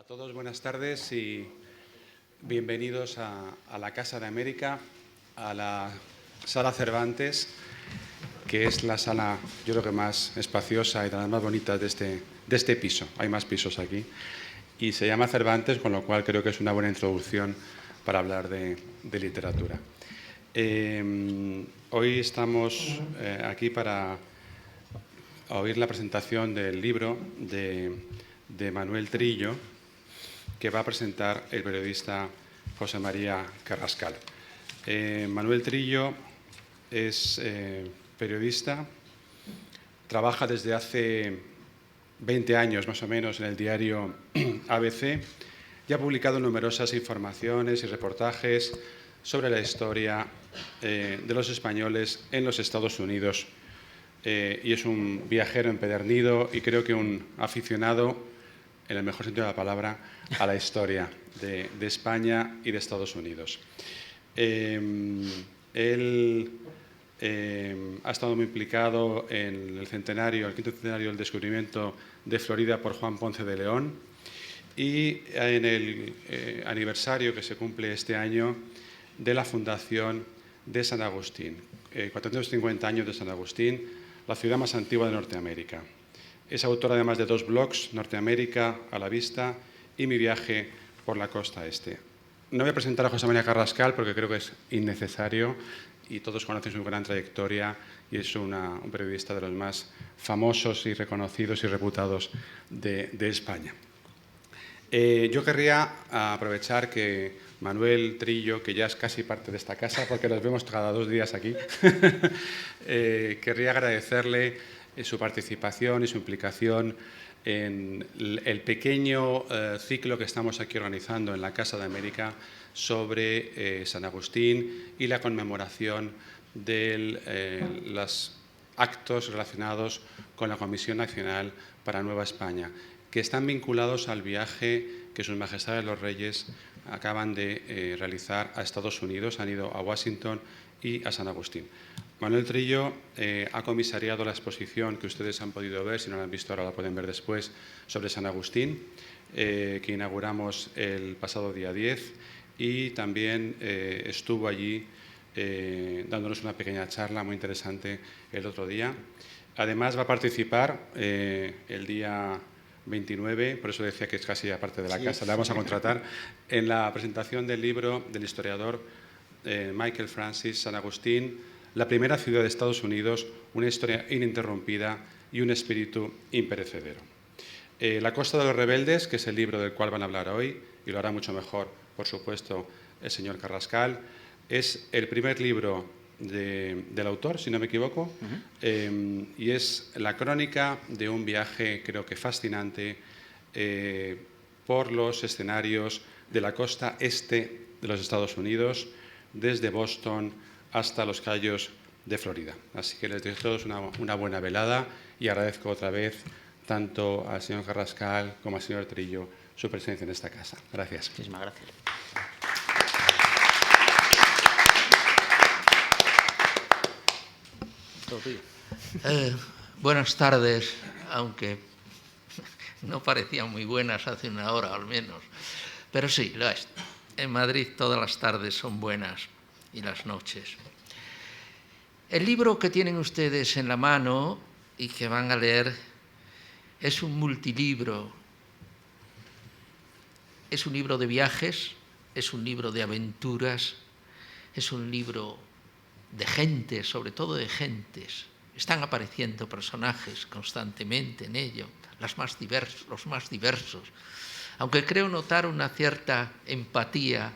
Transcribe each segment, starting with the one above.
todos, buenas tardes y bienvenidos a la Casa de América, a la Sala Cervantes, que es la sala, yo creo que más espaciosa y de las más bonitas de este piso. Hay más pisos aquí. Y se llama Cervantes, con lo cual creo que es una buena introducción para hablar de literatura. Hoy estamos aquí para oír la presentación del libro de Manuel Trillo, que va a presentar el periodista José María Carrascal. Manuel Trillo es periodista, trabaja desde hace 20 años más o menos en el diario ABC y ha publicado numerosas informaciones y reportajes sobre la historia de los españoles en los Estados Unidos. Y es un viajero empedernido y creo que un aficionado, en el mejor sentido de la palabra, a la historia de España y de Estados Unidos. Él ha estado muy implicado en el quinto centenario del descubrimiento de Florida por Juan Ponce de León, y en el aniversario que se cumple este año de la fundación de San Agustín. 450 años de San Agustín, la ciudad más antigua de Norteamérica. Es autor además de 2 blogs, Norteamérica a la vista y Mi viaje por la costa este. No voy a presentar a José María Carrascal porque creo que es innecesario y todos conocen su gran trayectoria y es un periodista de los más famosos y reconocidos y reputados de España. Yo querría aprovechar que Manuel Trillo, que ya es casi parte de esta casa porque nos vemos cada 2 días aquí, querría agradecerle su participación y su implicación en el pequeño ciclo que estamos aquí organizando en la Casa de América sobre San Agustín y la conmemoración de los actos relacionados con la Comisión Nacional para Nueva España, que están vinculados al viaje que Sus Majestades los Reyes acaban de realizar a Estados Unidos. Han ido a Washington y a San Agustín. Manuel Trillo ha comisariado la exposición que ustedes han podido ver, si no la han visto ahora la pueden ver después, sobre San Agustín, que inauguramos el pasado día 10, y también estuvo allí dándonos una pequeña charla muy interesante el otro día. Además va a participar el día 29, por eso decía que es casi aparte de la casa, la vamos a contratar, en la presentación del libro del historiador Michael Francis, San Agustín, la primera ciudad de Estados Unidos, una historia ininterrumpida y un espíritu imperecedero. La costa de los rebeldes, que es el libro del cual van a hablar hoy, y lo hará mucho mejor, por supuesto, el señor Carrascal, es el primer libro del autor, si no me equivoco, y es la crónica de un viaje, creo que fascinante, por los escenarios de la costa este de los Estados Unidos, desde Boston hasta los Cayos de Florida. Así que les deseo a todos una buena velada y agradezco otra vez tanto al señor Carrascal como al señor Trillo su presencia en esta casa. Gracias. Muchísimas gracias. Buenas tardes, aunque no parecían muy buenas hace una hora al menos, pero sí, lo es. En Madrid todas las tardes son buenas y las noches. El libro que tienen ustedes en la mano y que van a leer es un multilibro. Es un libro de viajes, es un libro de aventuras, es un libro de gentes, sobre todo de gentes. Están apareciendo personajes constantemente en ello, los más diversos. Aunque creo notar una cierta empatía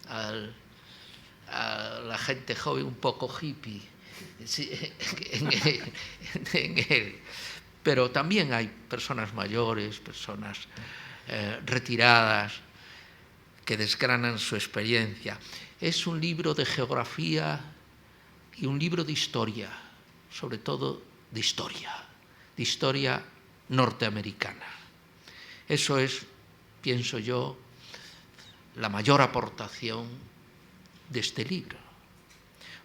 a la gente joven, un poco hippie, en él. Pero también hay personas mayores, personas retiradas, que desgranan su experiencia. Es un libro de geografía y un libro de historia, sobre todo de historia norteamericana. Eso es, pienso yo, la mayor aportación de este libro.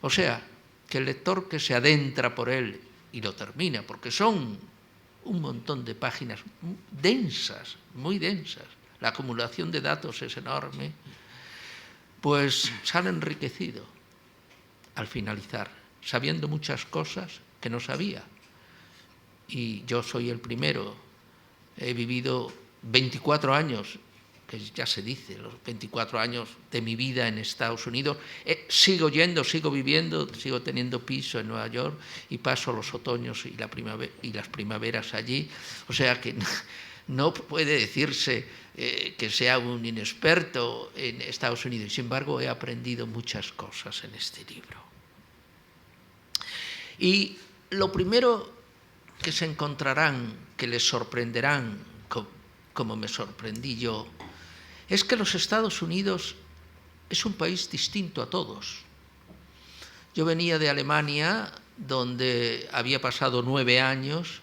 O sea, que el lector que se adentra por él y lo termina, porque son un montón de páginas densas, muy densas. La acumulación de datos es enorme. Pues se han enriquecido al finalizar, sabiendo muchas cosas que no sabía. Y yo soy el primero. He vivido 24 años, que ya se dice, los 24 años de mi vida en Estados Unidos. Sigo yendo, sigo viviendo, sigo teniendo piso en Nueva York y paso los otoños y las primaveras allí. O sea que no puede decirse que sea un inexperto en Estados Unidos. Sin embargo, he aprendido muchas cosas en este libro. Y lo primero que se encontrarán, que les sorprenderán, como me sorprendí yo, es que los Estados Unidos es un país distinto a todos. Yo venía de Alemania, donde había pasado 9 años,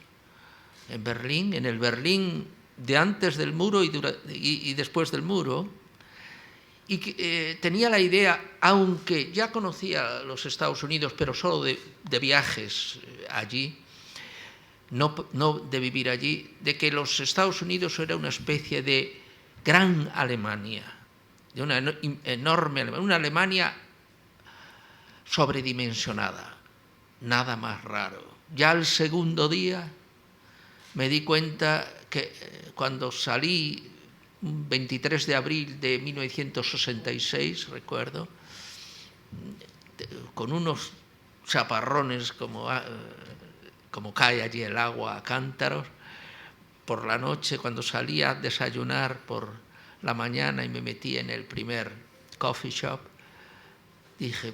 en Berlín, en el Berlín de antes del muro y después del muro, y tenía la idea, aunque ya conocía los Estados Unidos, pero solo de viajes allí, no de vivir allí, de que los Estados Unidos era una especie de gran Alemania, de una enorme Alemania, una Alemania sobredimensionada, nada más raro. Ya al segundo día me di cuenta que cuando salí, un 23 de abril de 1966, recuerdo, con unos chaparrones como cae allí el agua a cántaros, por la noche cuando salía a desayunar por la mañana y me metí en el primer coffee shop, dije,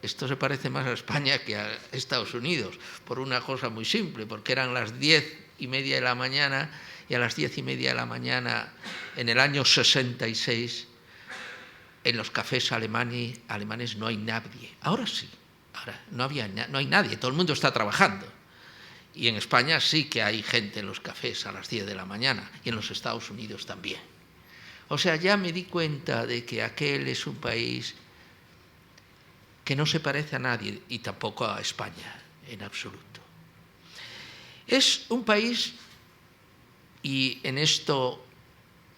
esto se parece más a España que a Estados Unidos, por una cosa muy simple, porque eran las 10:30 de la mañana, y a las 10:30 de la mañana, en el año 66, en los cafés alemanes no hay nadie. Ahora sí, ahora no hay nadie, todo el mundo está trabajando. Y en España sí que hay gente en los cafés a las 10 de la mañana, y en los Estados Unidos también. O sea, ya me di cuenta de que aquel es un país que no se parece a nadie, y tampoco a España, en absoluto. Es un país, y en esto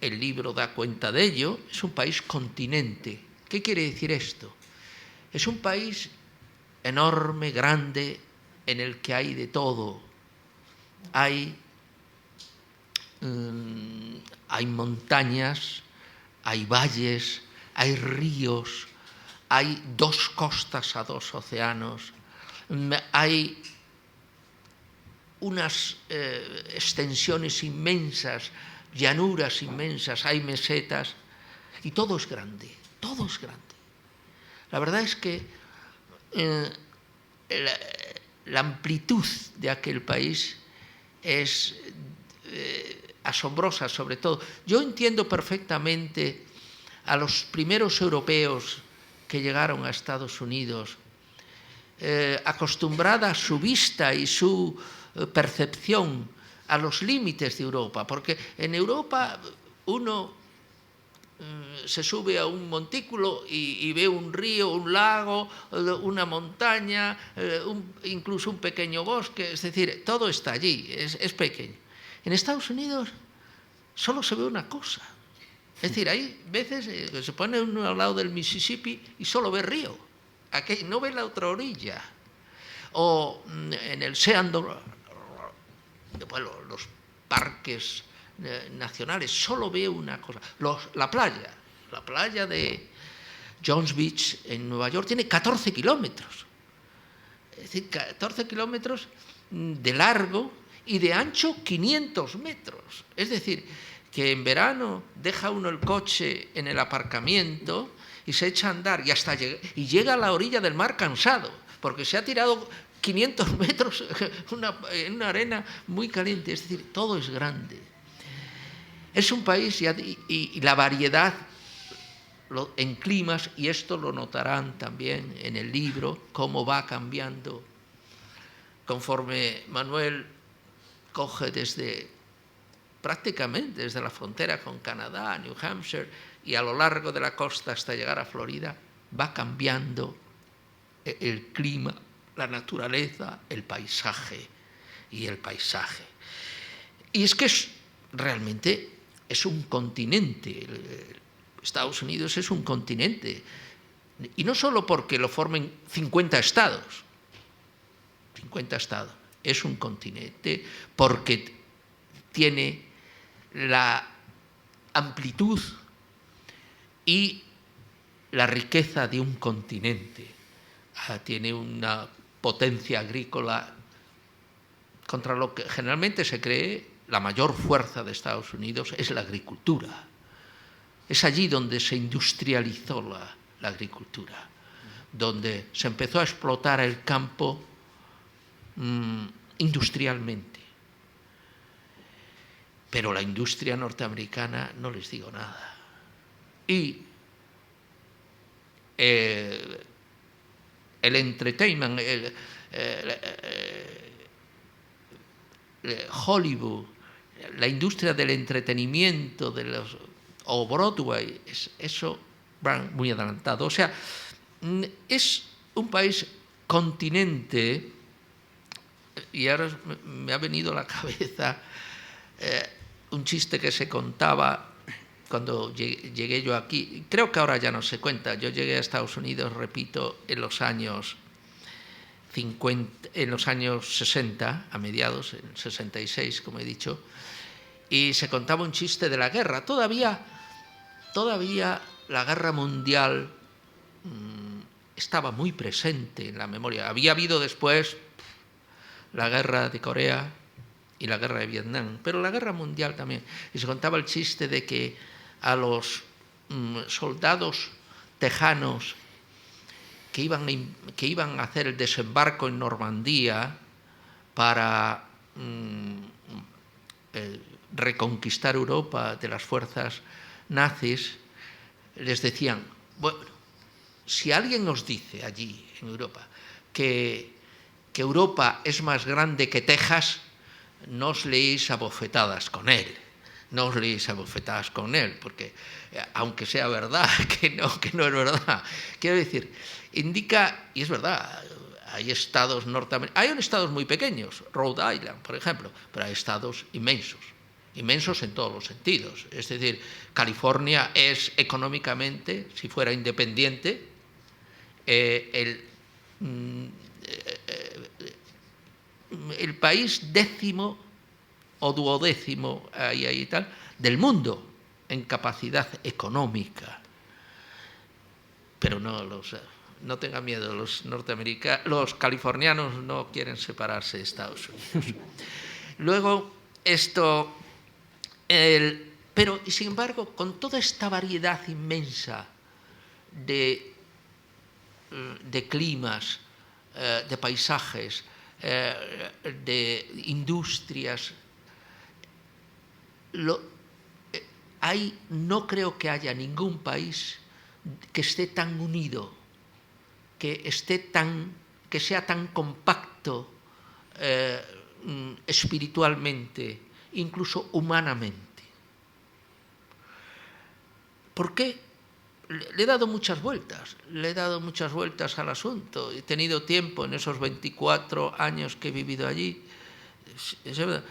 el libro da cuenta de ello, es un país continente. ¿Qué quiere decir esto? Es un país enorme, grande, en el que hay de todo. Hay montañas, hay valles, hay ríos, hay 2 costas a 2 océanos, hay unas extensiones inmensas, llanuras inmensas, hay mesetas, y todo es grande, todo es grande. La verdad es que la amplitud de aquel país es asombrosa, sobre todo. Yo entiendo perfectamente a los primeros europeos que llegaron a Estados Unidos, acostumbrada a su vista y su percepción a los límites de Europa, porque en Europa uno se sube a un montículo y ve un río, un lago, una montaña, incluso un pequeño bosque, es decir, todo está allí, es pequeño. En Estados Unidos solo se ve una cosa, es decir, hay veces que se pone uno al lado del Mississippi y solo ve río, aquí no ve la otra orilla. O en el Seandor, bueno, los parques nacionales, solo ve una cosa. La playa de Jones Beach en Nueva York tiene 14 kilómetros. Es decir, 14 kilómetros de largo y de ancho 500 metros. Es decir, que en verano deja uno el coche en el aparcamiento y se echa a andar y llega a la orilla del mar cansado, porque se ha tirado 500 metros en una arena muy caliente. Es decir, todo es grande. Es un país y la variedad en climas, y esto lo notarán también en el libro, cómo va cambiando conforme Manuel coge prácticamente desde la frontera con Canadá, New Hampshire, y a lo largo de la costa hasta llegar a Florida, va cambiando el clima, la naturaleza, el paisaje y el paisaje. Y es que realmente es un continente. Estados Unidos es un continente. Y no solo porque lo formen 50 estados. 50 estados. Es un continente porque tiene la amplitud y la riqueza de un continente. Tiene una potencia agrícola contra lo que generalmente se cree la mayor fuerza de Estados Unidos es la agricultura. Es allí donde se industrializó la agricultura, donde se empezó a explotar el campo industrialmente. Pero la industria norteamericana no les digo nada. Y el entertainment, Hollywood, la industria del entretenimiento o Broadway, eso van muy adelantado. O sea, es un país continente, y ahora me ha venido a la cabeza un chiste que se contaba cuando llegué yo aquí. Creo que ahora ya no se cuenta. Yo llegué a Estados Unidos, repito, en los años 60, a mediados, en 66, como he dicho, y se contaba un chiste de la guerra. Todavía la guerra mundial estaba muy presente en la memoria. Había habido después la guerra de Corea y la guerra de Vietnam, pero la guerra mundial también. Y se contaba el chiste de que a los soldados tejanos que iban a hacer el desembarco en Normandía para reconquistar Europa de las fuerzas nazis, les decían, bueno, si alguien os dice allí en Europa que Europa es más grande que Texas, no os leéis a bofetadas con él. No os leéis a bofetadas con él, porque aunque sea verdad, que no es verdad. Quiero decir, indica, y es verdad, hay estados norteamericanos, hay estados muy pequeños, Rhode Island, por ejemplo, pero hay estados inmensos en todos los sentidos. Es decir, California es económicamente, si fuera independiente, el país décimo o duodécimo ahí tal, del mundo en capacidad económica. Pero no tengan miedo, los californianos no quieren separarse de Estados Unidos. Luego, pero sin embargo, con toda esta variedad inmensa de climas, de paisajes, de industrias, no creo que haya ningún país que esté tan unido, que sea tan compacto espiritualmente, incluso humanamente. ¿Por qué? Le he dado muchas vueltas al asunto. He tenido tiempo en esos 24 años que he vivido allí. Es verdad.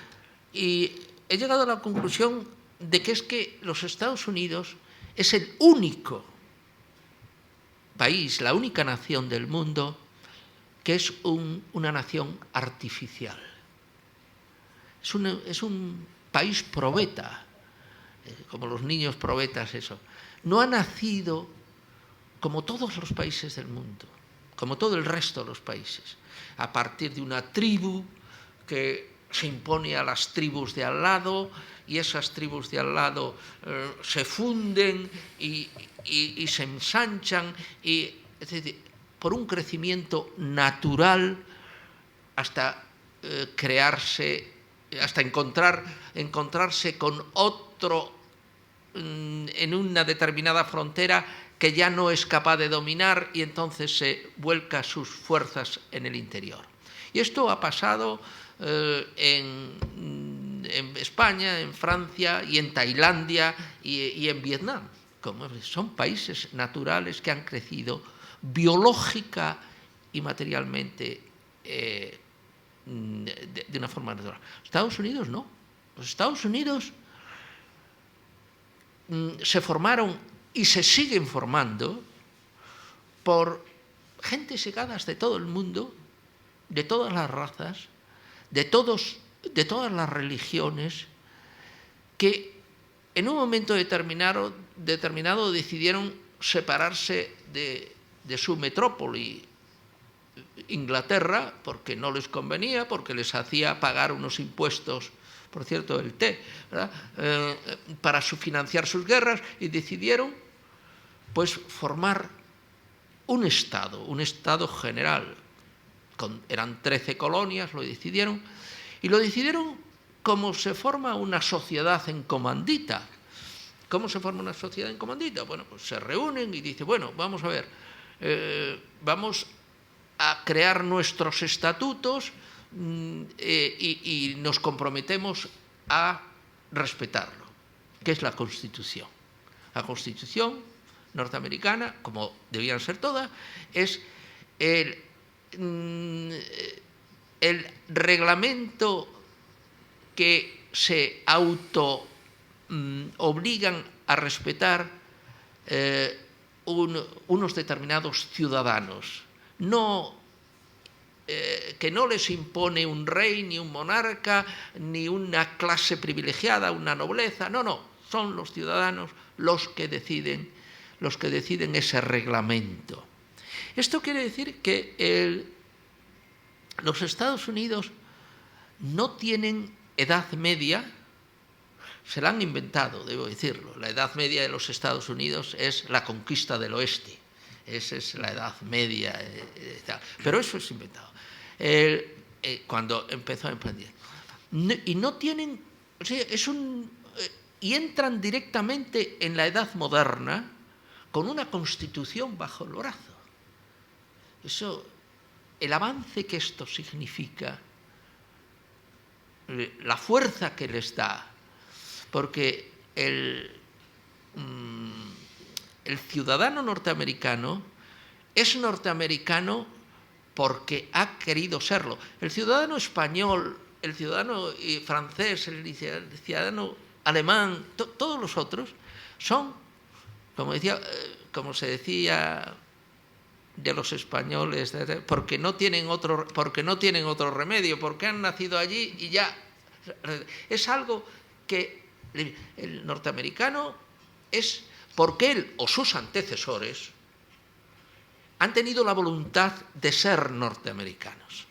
Y he llegado a la conclusión de que es que los Estados Unidos es el único país, la única nación del mundo que es una nación artificial. Es un país probeta, como los niños probetas, eso. No ha nacido como todos los países del mundo, como todo el resto de los países, a partir de una tribu que se impone a las tribus de al lado, y esas tribus de al lado se funden y se ensanchan, es decir, por un crecimiento natural hasta crearse, hasta encontrarse con otro en una determinada frontera que ya no es capaz de dominar, y entonces se vuelca sus fuerzas en el interior. Y esto ha pasado en España, en Francia y en Tailandia y en Vietnam. Son países naturales que han crecido biológica y materialmente de una forma natural. Estados Unidos no. Los Estados Unidos se formaron y se siguen formando por gentes llegadas de todo el mundo, de todas las razas, de todas las religiones, que en un momento determinado decidieron separarse de su metrópoli, Inglaterra, porque no les convenía, porque les hacía pagar unos impuestos, por cierto, el té, para financiar sus guerras, y decidieron pues formar un Estado general. Eran 13 colonias, lo decidieron, y lo decidieron como se forma una sociedad en comandita. ¿Cómo se forma una sociedad en comandita? Bueno, pues se reúnen y dicen, bueno, vamos a ver, vamos a crear nuestros estatutos y nos comprometemos a respetarlo, que es la Constitución. La Constitución norteamericana, como debían ser todas, es el reglamento que se obligan a respetar unos determinados ciudadanos, que no les impone un rey, ni un monarca, ni una clase privilegiada, una nobleza, no, son los ciudadanos los que deciden ese reglamento. Esto quiere decir que los Estados Unidos no tienen edad media, se la han inventado, debo decirlo. La edad media de los Estados Unidos es la conquista del oeste. Esa es la edad media. Pero eso es inventado. Cuando empezó a emprender. Y no tienen... O sea, y entran directamente en la edad moderna con una constitución bajo el brazo. Eso, el avance que esto significa, la fuerza que les da, porque el ciudadano norteamericano es norteamericano porque ha querido serlo. El ciudadano español, el ciudadano francés, el ciudadano alemán, todos los otros son, como se decía de los españoles, porque no tienen otro remedio, porque han nacido allí y ya. Es algo que el norteamericano es porque él o sus antecesores han tenido la voluntad de ser norteamericanos.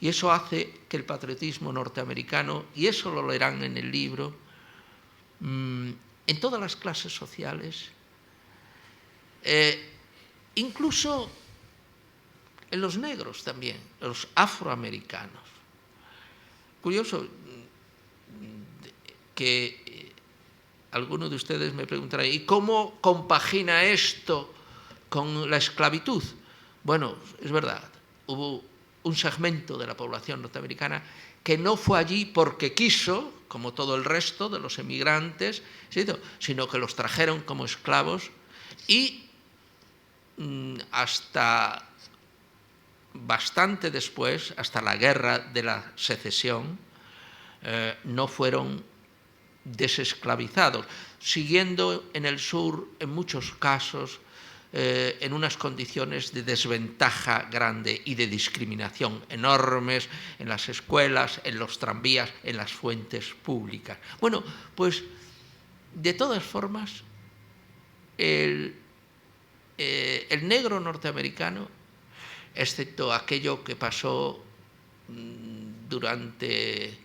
Y eso hace que el patriotismo norteamericano, y eso lo leerán en el libro, en todas las clases sociales, incluso en los negros también, los afroamericanos. Curioso que alguno de ustedes me preguntará, ¿y cómo compagina esto con la esclavitud? Bueno, es verdad, hubo un segmento de la población norteamericana que no fue allí porque quiso, como todo el resto de los emigrantes, sino que los trajeron como esclavos y hasta bastante después, hasta la guerra de la secesión, no fueron desesclavizados, siguiendo en el sur, en muchos casos, en unas condiciones de desventaja grande y de discriminación enormes en las escuelas, en los tranvías, en las fuentes públicas. Bueno, pues de todas formas, el negro norteamericano, excepto aquello que pasó durante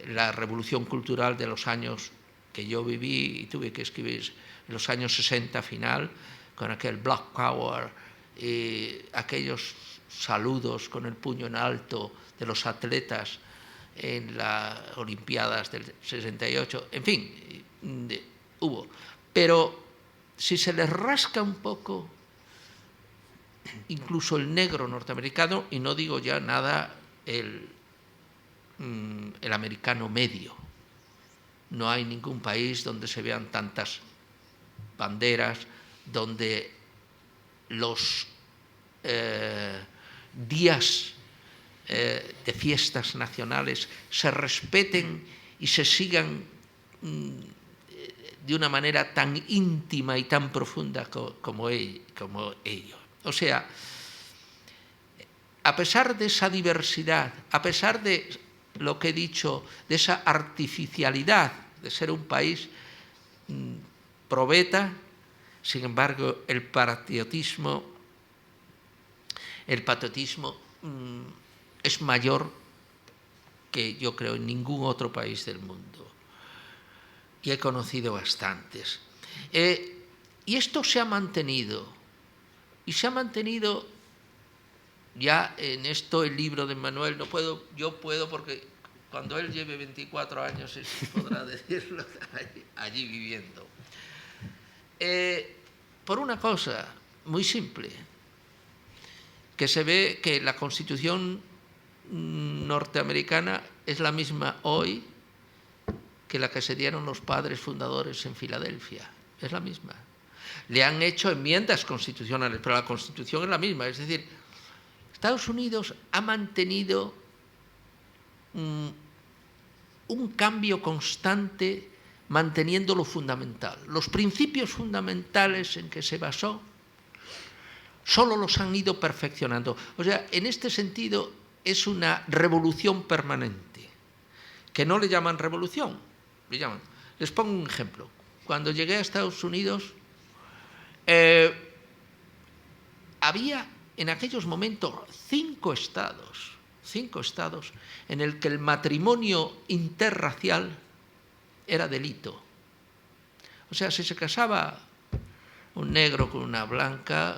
la revolución cultural de los años que yo viví y tuve que escribir en los años 60 final, con aquel Black Power y aquellos saludos con el puño en alto de los atletas en las Olimpiadas del 68, en fin, hubo. Pero si se les rasca un poco, incluso el negro norteamericano, y no digo ya nada el americano medio, no hay ningún país donde se vean tantas banderas, donde los días de fiestas nacionales se respeten y se sigan de una manera tan íntima y tan profunda como ello. O sea, a pesar de esa diversidad, a pesar de lo que he dicho, de esa artificialidad de ser un país probeta, sin embargo, el patriotismo es mayor que yo creo en ningún otro país del mundo. Y he conocido bastantes. Y esto se ha mantenido. Y se ha mantenido ya en esto, el libro de Manuel, yo puedo porque cuando él lleve 24 años podrá decirlo allí viviendo. Por una cosa muy simple, que se ve que la Constitución norteamericana es la misma hoy que la que se dieron los padres fundadores en Filadelfia. Es la misma. Le han hecho enmiendas constitucionales, pero la Constitución es la misma. Es decir, Estados Unidos ha mantenido un cambio constante manteniendo lo fundamental. Los principios fundamentales en que se basó solo los han ido perfeccionando. O sea, en este sentido es una revolución permanente, que no le llaman revolución, le llaman. Les pongo un ejemplo. Cuando llegué a Estados Unidos, había en aquellos momentos 5 estados en el que el matrimonio interracial era delito. O sea, si se casaba un negro con una blanca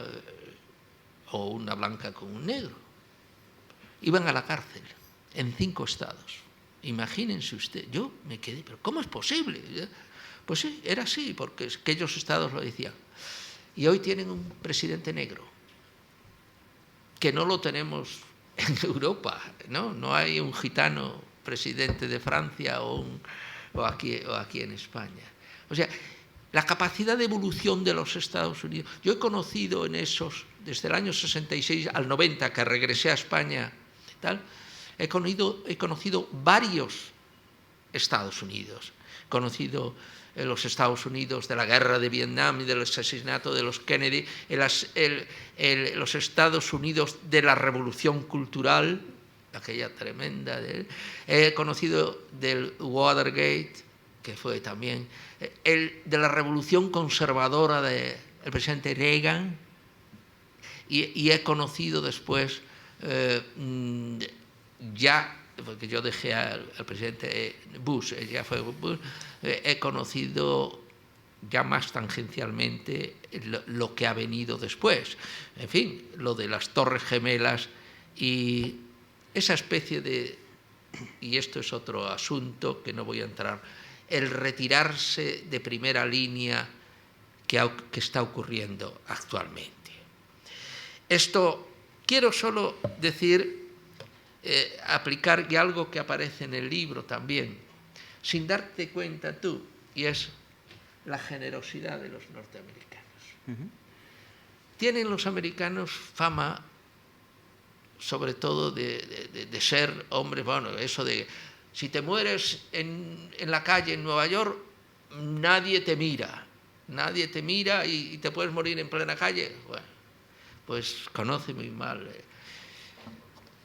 o una blanca con un negro, iban a la cárcel en 5 estados. Imagínense usted, yo me quedé, pero ¿cómo es posible? Pues sí, era así, porque aquellos estados lo decían. Y hoy tienen un presidente negro, que no lo tenemos en Europa, ¿no? No hay un gitano presidente de Francia o aquí en España. O sea, la capacidad de evolución de los Estados Unidos. Yo he conocido en esos, desde el año 66 al 90, que regresé a España, tal, he conocido varios Estados Unidos. He conocido los Estados Unidos de la guerra de Vietnam y del asesinato de los Kennedy, los Estados Unidos de la revolución cultural, aquella tremenda. He conocido del Watergate, que fue también de la revolución conservadora del presidente Reagan, y he conocido después, ya, porque yo dejé al presidente Bush, ya fue Bush, he conocido ya más tangencialmente lo que ha venido después. En fin, lo de las Torres Gemelas y esa especie de, y esto es otro asunto que no voy a entrar, el retirarse de primera línea que está ocurriendo actualmente. Esto quiero solo decir, aplicar y algo que aparece en el libro también, sin darte cuenta tú, y es la generosidad de los norteamericanos. Tienen los americanos fama, sobre todo, de ser hombres, bueno, eso de, si te mueres en la calle en Nueva York, nadie te mira y te puedes morir en plena calle. Bueno, pues conoce muy mal.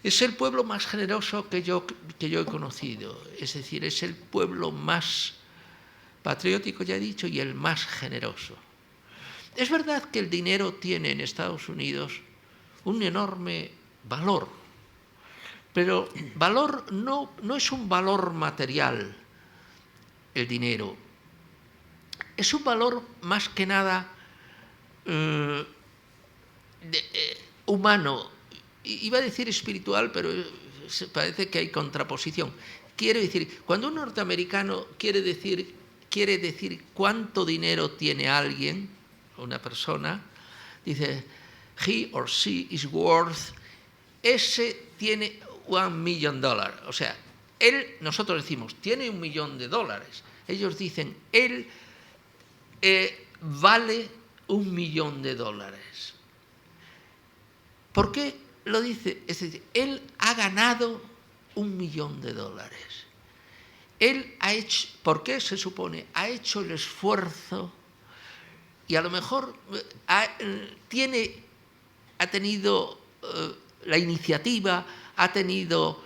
Es el pueblo más generoso que yo he conocido, es decir, es el pueblo más patriótico, ya he dicho, y el más generoso. Es verdad que el dinero tiene en Estados Unidos un enorme valor, pero valor no es un valor material el dinero, es un valor más que nada humano. Iba a decir espiritual, pero parece que hay contraposición. Quiero decir, cuando un norteamericano quiere decir cuánto dinero tiene alguien, una persona, dice, he or she is worth, ese tiene $1 million. O sea, nosotros decimos, tiene $1 millón. Ellos dicen, él vale $1 millón. ¿Por qué lo dice? Es decir, él ha ganado $1 millón. él ha hecho, ¿por qué se supone? Ha hecho el esfuerzo y a lo mejor ha tenido la iniciativa, ha tenido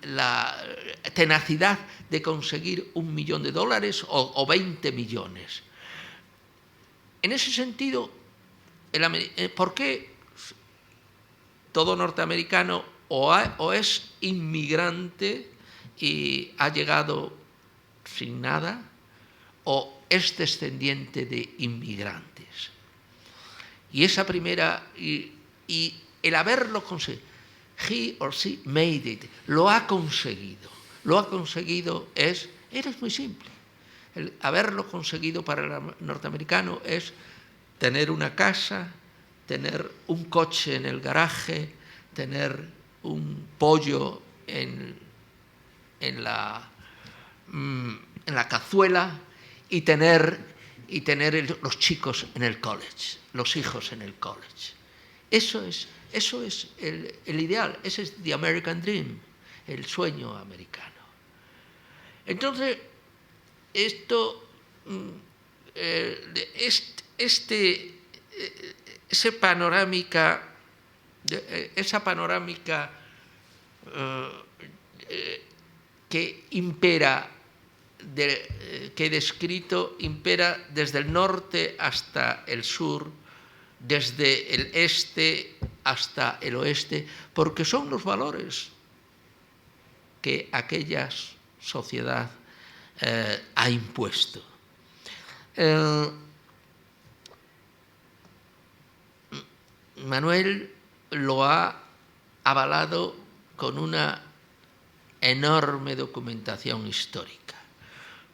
la tenacidad de conseguir $1 millón o 20 millones. En ese sentido, ¿por qué todo norteamericano o es inmigrante y ha llegado sin nada, o es descendiente de inmigrantes? Y esa primera, y el haberlo conseguido, he or she made it, lo ha conseguido. Lo ha conseguido es muy simple. El haberlo conseguido para el norteamericano es tener una casa, tener un coche en el garaje, tener un pollo en la cazuela y tener los chicos en el college, los hijos en el college. Eso es el ideal, ese es the American Dream, el sueño americano. Entonces, esa panorámica que impera, que he descrito, impera desde el norte hasta el sur, desde el este hasta el oeste, porque son los valores que aquella sociedad ha impuesto. Manuel lo ha avalado con una enorme documentación histórica,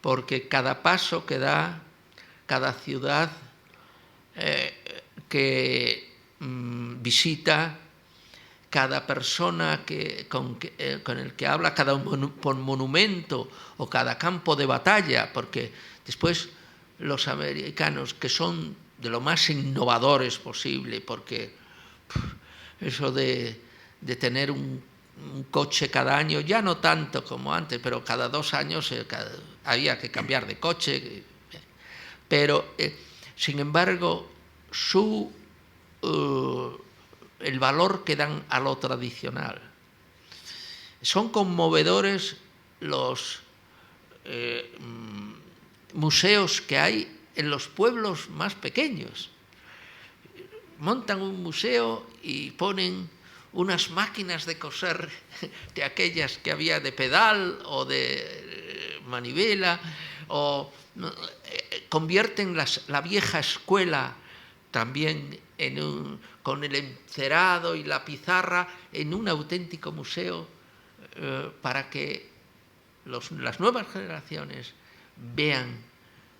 porque cada paso que da, cada ciudad que visita, cada persona con el que habla, cada monumento o cada campo de batalla, porque después los americanos, que son de lo más innovadores posible, porque eso de tener un coche cada año, ya no tanto como antes, pero cada 2 años había que cambiar de coche, pero sin embargo el valor que dan a lo tradicional. Son conmovedores los museos que hay en los pueblos más pequeños. Montan un museo y ponen unas máquinas de coser de aquellas que había de pedal o de manivela, o convierten la vieja escuela también con el encerado y la pizarra en un auténtico museo para que las nuevas generaciones vean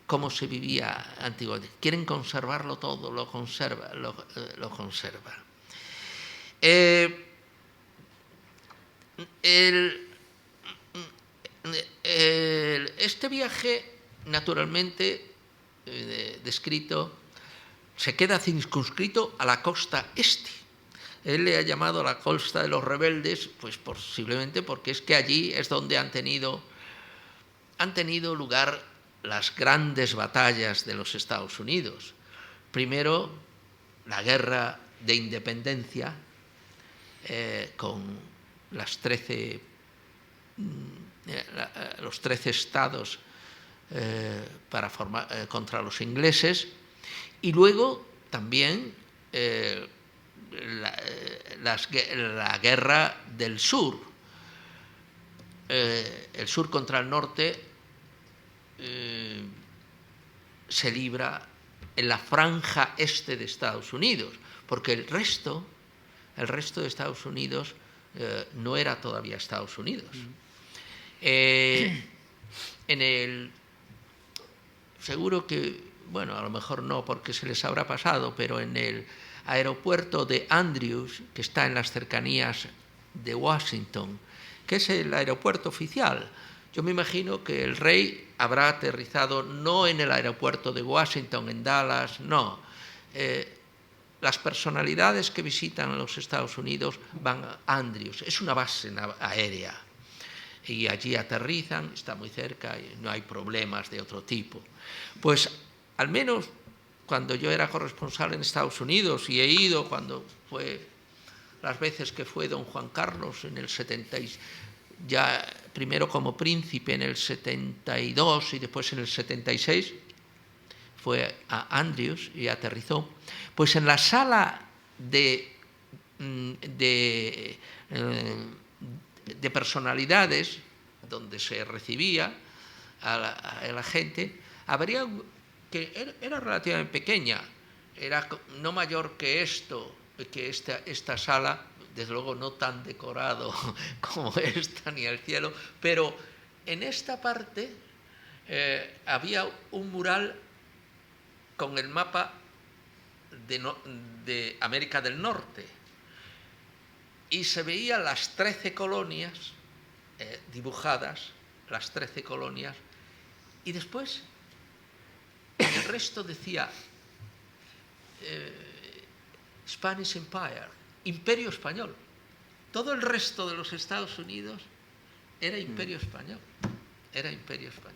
cómo se vivía antiguamente. Quieren conservarlo todo, lo conserva. Este viaje, naturalmente, descrito, se queda circunscrito a la costa este. Él le ha llamado la costa de los rebeldes, pues posiblemente porque es que allí es donde han tenido lugar las grandes batallas de los Estados Unidos. Primero, la guerra de independencia con los 13 estados contra los ingleses, y luego también la guerra del sur, el sur contra el norte se libra en la franja este de Estados Unidos, porque el resto de Estados Unidos no era todavía Estados Unidos. Seguro que, bueno, a lo mejor no porque se les habrá pasado, pero en el aeropuerto de Andrews, que está en las cercanías de Washington, que es el aeropuerto oficial, yo me imagino que el rey habrá aterrizado no en el aeropuerto de Washington, en Dallas, no. las personalidades que visitan los Estados Unidos van a Andrews, es una base aérea, y allí aterrizan, está muy cerca y no hay problemas de otro tipo. Pues al menos cuando yo era corresponsal en Estados Unidos, y he ido cuando fue las veces que fue don Juan Carlos en el 70, ya primero como príncipe en el 72 y después en el 76, fue a Andrews y aterrizó, pues en la sala de personalidades donde se recibía a la gente, habría que era relativamente pequeña, era no mayor que esta sala, desde luego no tan decorado como esta ni el cielo, pero en esta parte había un mural con el mapa de América del Norte, y se veían las 13 colonias dibujadas, las 13 colonias, y después en el resto decía Spanish Empire, Imperio Español. Todo el resto de los Estados Unidos era Imperio Español, era Imperio Español.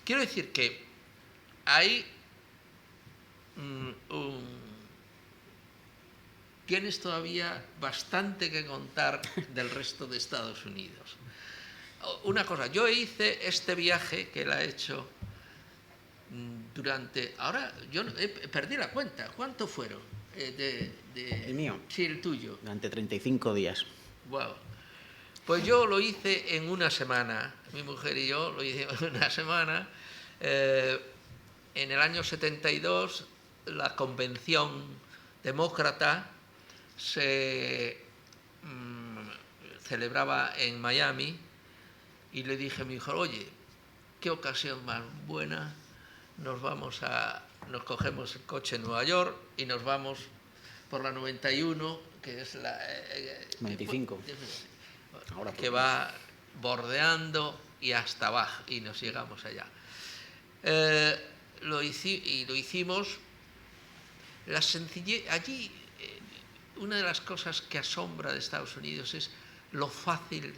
Quiero decir que hay tienes todavía bastante que contar del resto de Estados Unidos. Una cosa, yo hice este viaje que él ha hecho durante... Ahora yo perdí la cuenta. ¿Cuánto fueron? ¿El mío? Sí, el tuyo. Durante 35 días. Wow. Pues yo lo hice en una semana. Mi mujer y yo lo hicimos en una semana. En el año 72, la convención demócrata se celebraba en Miami, y le dije a mi hijo, oye, qué ocasión más buena, nos cogemos el coche en Nueva York y nos vamos por la 91, que es la 95. Ahora que va bordeando y hasta abajo, y nos llegamos allá. Lo hicimos. La sencillez allí, una de las cosas que asombra de Estados Unidos es lo fácil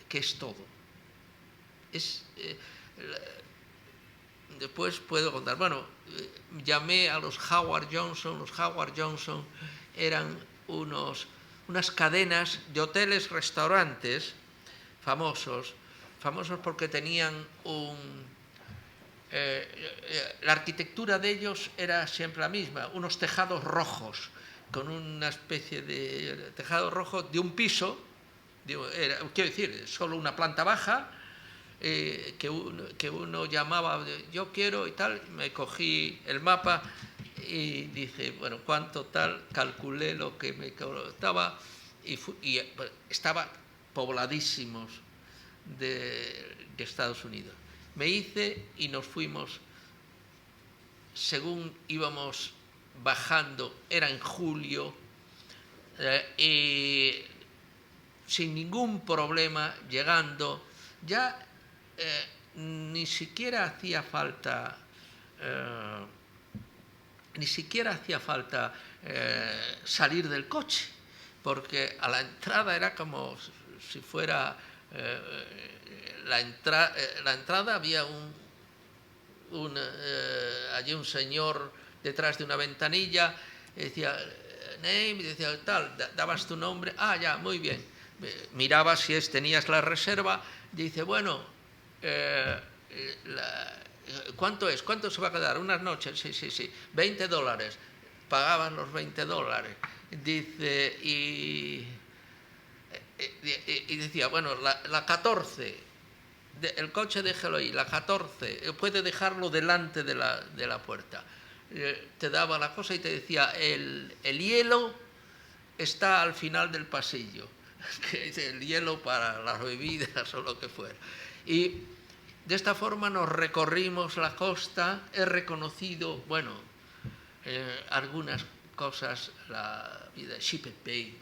que es todo. Después puedo contar. Bueno, llamé a los Howard Johnson. Los Howard Johnson eran unas cadenas de hoteles, restaurantes famosos porque tenían la arquitectura de ellos era siempre la misma, unos tejados rojos, con una especie de tejado rojo de un piso, quiero decir, solo una planta baja, que uno llamaba, yo quiero y tal, me cogí el mapa y dije, bueno, ¿cuánto tal? Calculé lo que me costaba y estaba pobladísimos de Estados Unidos. Me hice y nos fuimos, según íbamos bajando, era en julio, y sin ningún problema, llegando, ya ni siquiera hacía falta salir del coche, porque a la entrada era como si fuera la entrada había allí un señor detrás de una ventanilla, decía name, y decía tal, dabas tu nombre, ya, muy bien, miraba si tenías la reserva, y dice, bueno, ¿cuánto es? ¿Cuánto se va a quedar? Unas noches, sí, $20, pagaban los $20, dice, y decía, bueno, la 14, el coche déjelo ahí, la 14, puede dejarlo delante de la puerta. Te daba la cosa y te decía, el hielo está al final del pasillo, que es el hielo para las bebidas o lo que fuera. Y de esta forma nos recorrimos la costa, he reconocido, bueno, algunas cosas, la vida de Chesapeake Bay,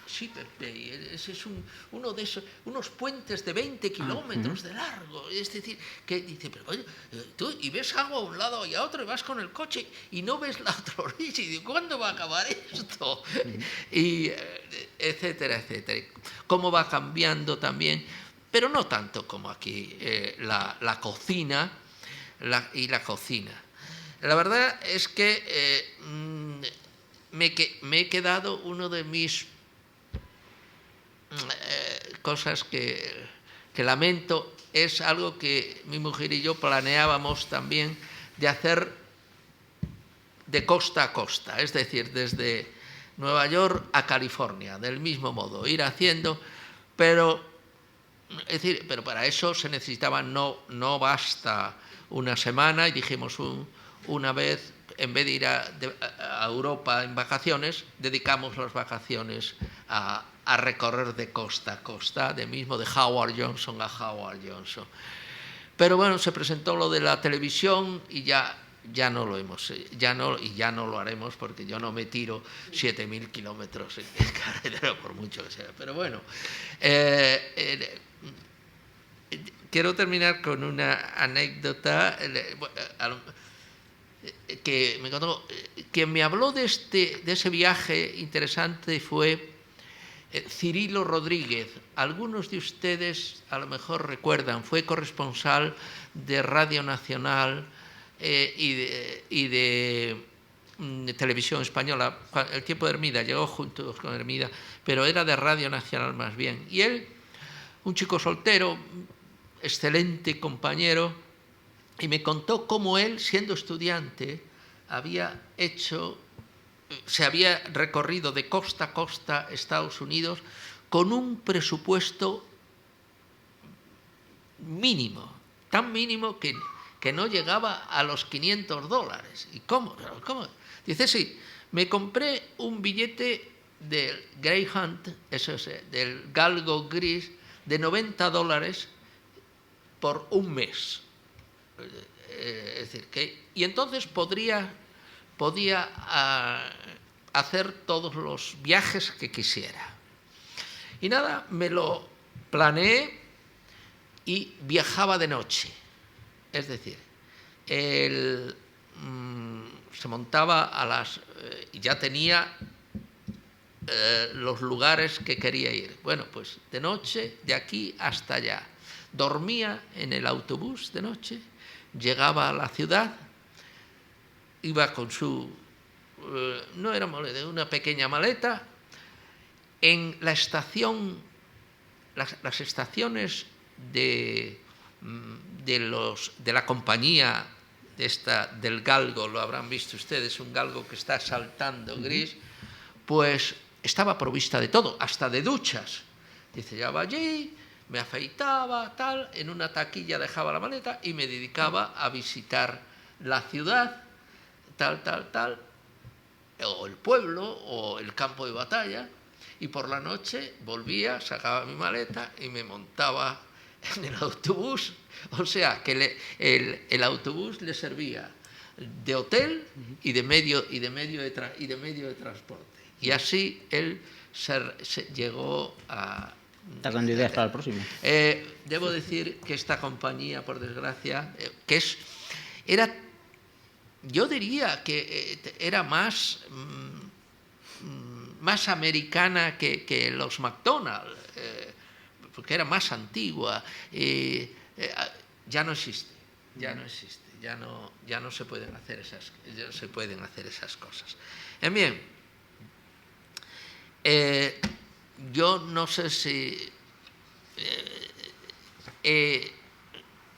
Shepherd Bay, ese es uno de esos, unos puentes de 20 kilómetros de largo, es decir, que dice, pero oye, tú y ves agua a un lado y a otro y vas con el coche y no ves la otra orilla y digo, ¿cuándo va a acabar esto? Y etcétera, etcétera. Cómo va cambiando también, pero no tanto como aquí, la cocina y la cocina. La verdad es que me he quedado uno de mis cosas que lamento, es algo que mi mujer y yo planeábamos también de hacer de costa a costa, es decir, desde Nueva York a California, del mismo modo, ir haciendo, pero para eso se necesitaba, no basta una semana, y dijimos una vez, en vez de ir a Europa en vacaciones, dedicamos las vacaciones a recorrer de costa a costa, de Howard Johnson a Howard Johnson. Pero bueno, se presentó lo de la televisión y ya no lo lo haremos, porque yo no me tiro 7.000 kilómetros en carretera, por mucho que sea. Pero bueno, quiero terminar con una anécdota que me contó. Quien me habló de ese viaje interesante fue Cirilo Rodríguez. Algunos de ustedes a lo mejor recuerdan, fue corresponsal de Radio Nacional y de Televisión Española. El tiempo de Hermida, llegó junto con Hermida, pero era de Radio Nacional más bien. Y él, un chico soltero, excelente compañero, y me contó cómo él, siendo estudiante, se había recorrido de costa a costa Estados Unidos con un presupuesto mínimo, tan mínimo que no llegaba a los $500. ¿Y cómo? Dice, sí, me compré un billete del Greyhound, del galgo gris, de $90 por un mes. Es decir, y entonces podía hacer todos los viajes que quisiera. Y nada, me lo planeé y viajaba de noche. Es decir, él se montaba y ya tenía los lugares que quería ir. Bueno, pues de noche, de aquí hasta allá. Dormía en el autobús de noche, llegaba a la ciudad, iba con no era maleta, una pequeña maleta. En la estación, las estaciones de la compañía del galgo, lo habrán visto ustedes, un galgo que está saltando gris, pues estaba provista de todo, hasta de duchas. Dice, ya va allí, me afeitaba, tal, en una taquilla dejaba la maleta y me dedicaba a visitar la ciudad, tal, o el pueblo, o el campo de batalla, y por la noche volvía, sacaba mi maleta y me montaba en el autobús. O sea, que el autobús le servía de hotel y de medio de transporte. Y así él se llegó a... ¿Estás dando ideas para el próximo? Debo decir que esta compañía, por desgracia, yo diría que era más americana que los McDonald's, porque era más antigua. Ya no existe, ya no se pueden hacer esas cosas. Bien, yo no sé si he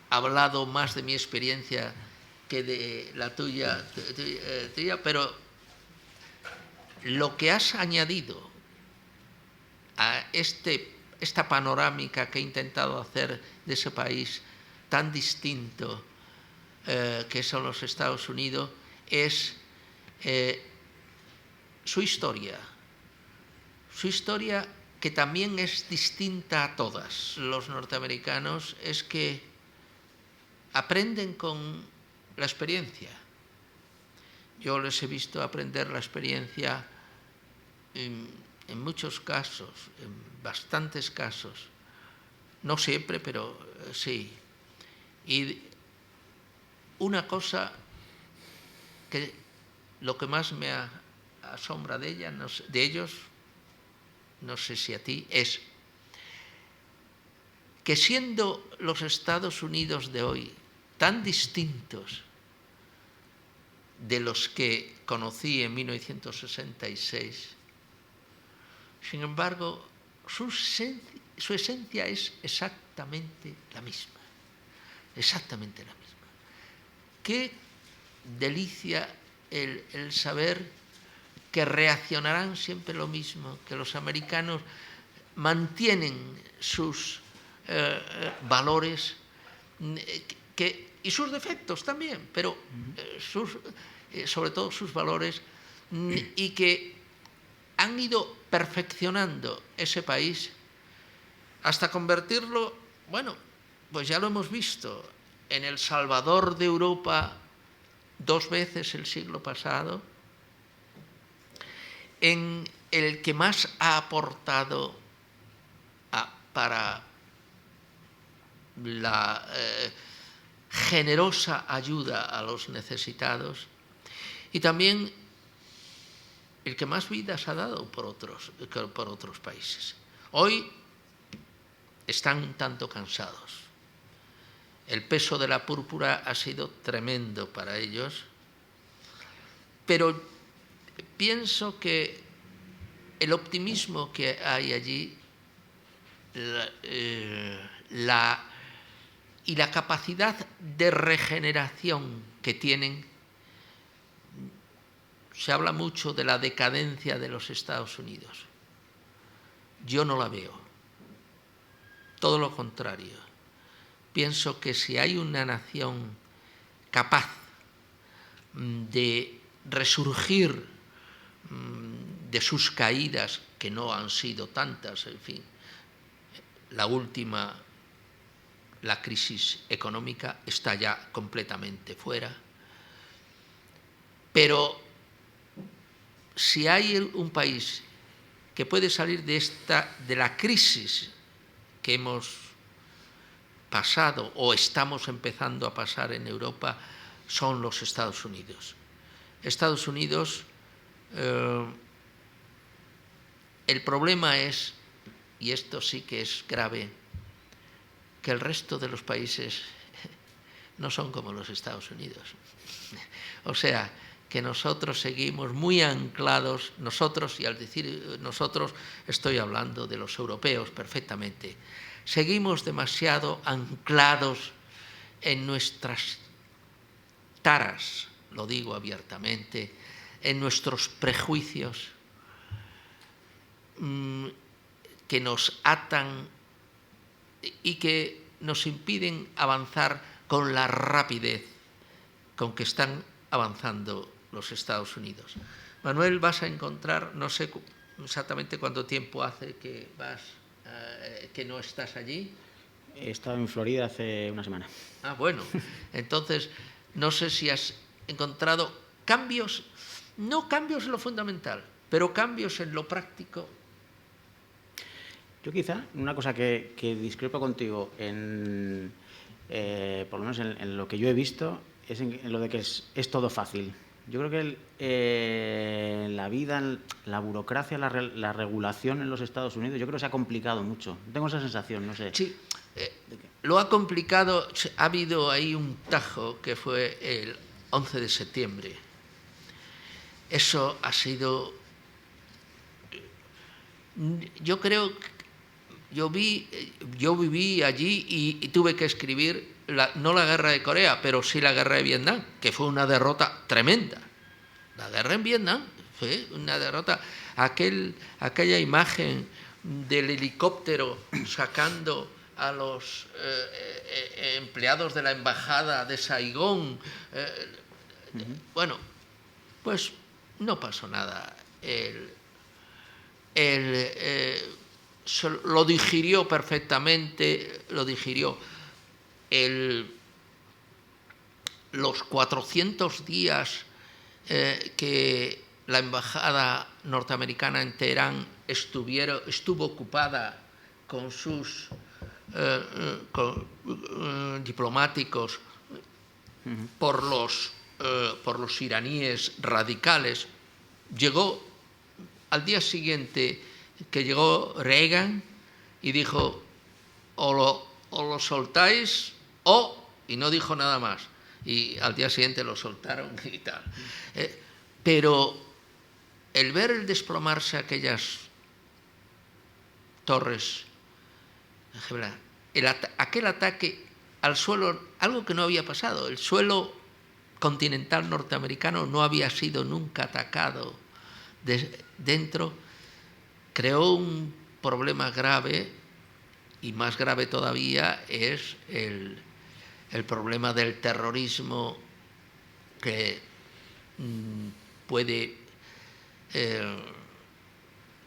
hablado más de mi experiencia que de la tuya, pero lo que has añadido a esta panorámica que he intentado hacer de ese país tan distinto que son los Estados Unidos es su historia, que también es distinta a todas. Los norteamericanos es que aprenden con la experiencia. Yo les he visto aprender la experiencia en en muchos casos, en bastantes casos, no siempre, pero sí. Y una cosa que lo que más me asombra de ellos, no sé si a ti, es que siendo los Estados Unidos de hoy tan distintos de los que conocí en 1966, sin embargo, su esencia es exactamente la misma. Exactamente la misma. Qué delicia el saber que reaccionarán siempre lo mismo, que los americanos mantienen sus valores y sus defectos también, pero sobre todo sus valores, y que han ido perfeccionando ese país hasta convertirlo, bueno, pues ya lo hemos visto, en el Salvador de Europa 2 veces el siglo pasado, en el que más ha aportado para la generosa ayuda a los necesitados, y también el que más vidas ha dado por otros países. Hoy están un tanto cansados. El peso de la púrpura ha sido tremendo para ellos, pero pienso que el optimismo que hay allí y la capacidad de regeneración que tienen, se habla mucho de la decadencia de los Estados Unidos. Yo no la veo. Todo lo contrario. Pienso que si hay una nación capaz de resurgir de sus caídas, que no han sido tantas, en fin, la última, la crisis económica, está ya completamente fuera, pero si hay un país que puede salir de la crisis que hemos pasado o estamos empezando a pasar en Europa, son los Estados Unidos. Estados Unidos, el problema es, y esto sí que es grave, que el resto de los países no son como los Estados Unidos. O sea, que nosotros seguimos muy anclados, nosotros, y al decir nosotros estoy hablando de los europeos perfectamente, seguimos demasiado anclados en nuestras taras, lo digo abiertamente, en nuestros prejuicios que nos atan y que nos impiden avanzar con la rapidez con que están avanzando los Estados Unidos. Manuel, vas a encontrar, no sé exactamente cuánto tiempo hace que que no estás allí. He estado en Florida hace una semana. Ah, bueno. Entonces, no sé si has encontrado cambios, no cambios en lo fundamental, pero cambios en lo práctico. Yo quizá, una cosa que discrepo contigo, por lo menos en lo que yo he visto, es en lo de que es todo fácil. Yo creo que la vida, la burocracia, la regulación en los Estados Unidos, yo creo que se ha complicado mucho. Tengo esa sensación, no sé. Sí, lo ha complicado. Ha habido ahí un tajo que fue el 11 de septiembre. Eso ha sido... Yo creo... Yo viví allí y tuve que escribir, no la guerra de Corea, pero sí la guerra de Vietnam, que fue una derrota tremenda. La guerra en Vietnam fue una derrota. Aquella imagen del helicóptero sacando a los empleados de la embajada de Saigón. Bueno, pues no pasó nada. Lo digirió perfectamente, los 400 días que la embajada norteamericana en Teherán estuvo ocupada con sus diplomáticos por los iraníes radicales. Llegó al día siguiente que llegó Reagan y dijo: o lo soltáis y no dijo nada más. Y al día siguiente lo soltaron y tal. Pero el ver el desplomarse aquellas torres, aquel ataque al suelo, algo que no había pasado, el suelo continental norteamericano no había sido nunca atacado dentro, creó un problema grave, y más grave todavía es el problema del terrorismo que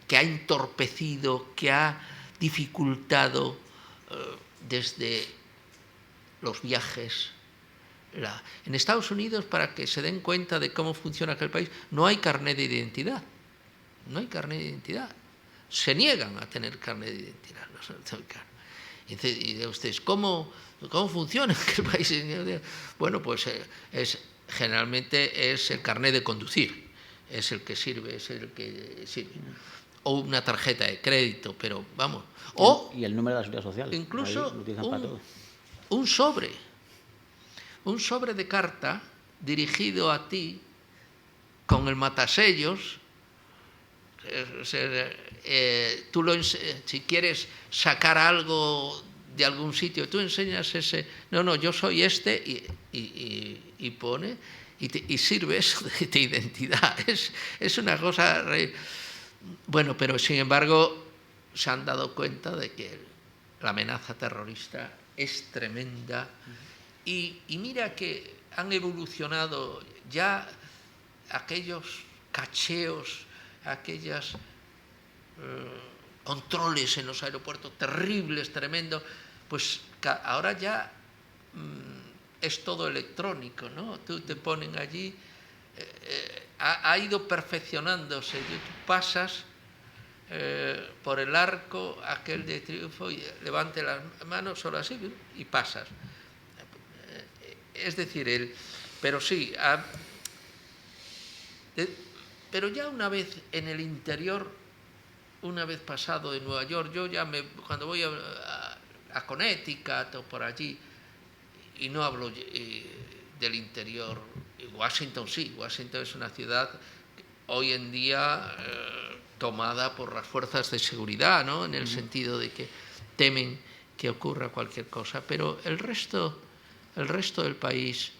que ha entorpecido, que ha dificultado desde los viajes. En Estados Unidos, para que se den cuenta de cómo funciona aquel país, no hay carnet de identidad. No hay carnet de identidad. Se niegan a tener carnet de identidad los norteamericanos. Y de ustedes, ¿cómo funciona aquel país? Bueno, pues generalmente es el carnet de conducir. Es el que sirve, O una tarjeta de crédito, pero vamos. Y el número de la seguridad social. Incluso un sobre de carta dirigido a ti con el matasellos. Si quieres sacar algo de algún sitio, tú enseñas ese. No, yo soy este y pone y sirve eso de identidad. Es una cosa. Bueno, pero sin embargo se han dado cuenta de que la amenaza terrorista es tremenda. Y mira que han evolucionado ya aquellos cacheos, aquellos controles en los aeropuertos terribles, tremendos, pues ahora ya es todo electrónico, ¿no? Tú te ponen allí, ha ido perfeccionándose, tú pasas por el arco aquel de triunfo y levante las manos solo así y pasas. Es decir, pero sí, pero ya una vez en el interior, una vez pasado de Nueva York, cuando voy a Connecticut o por allí, y no hablo del interior, Washington sí, Washington es una ciudad hoy en día tomada por las fuerzas de seguridad, ¿no? En el sentido de que temen que ocurra cualquier cosa, pero el resto del país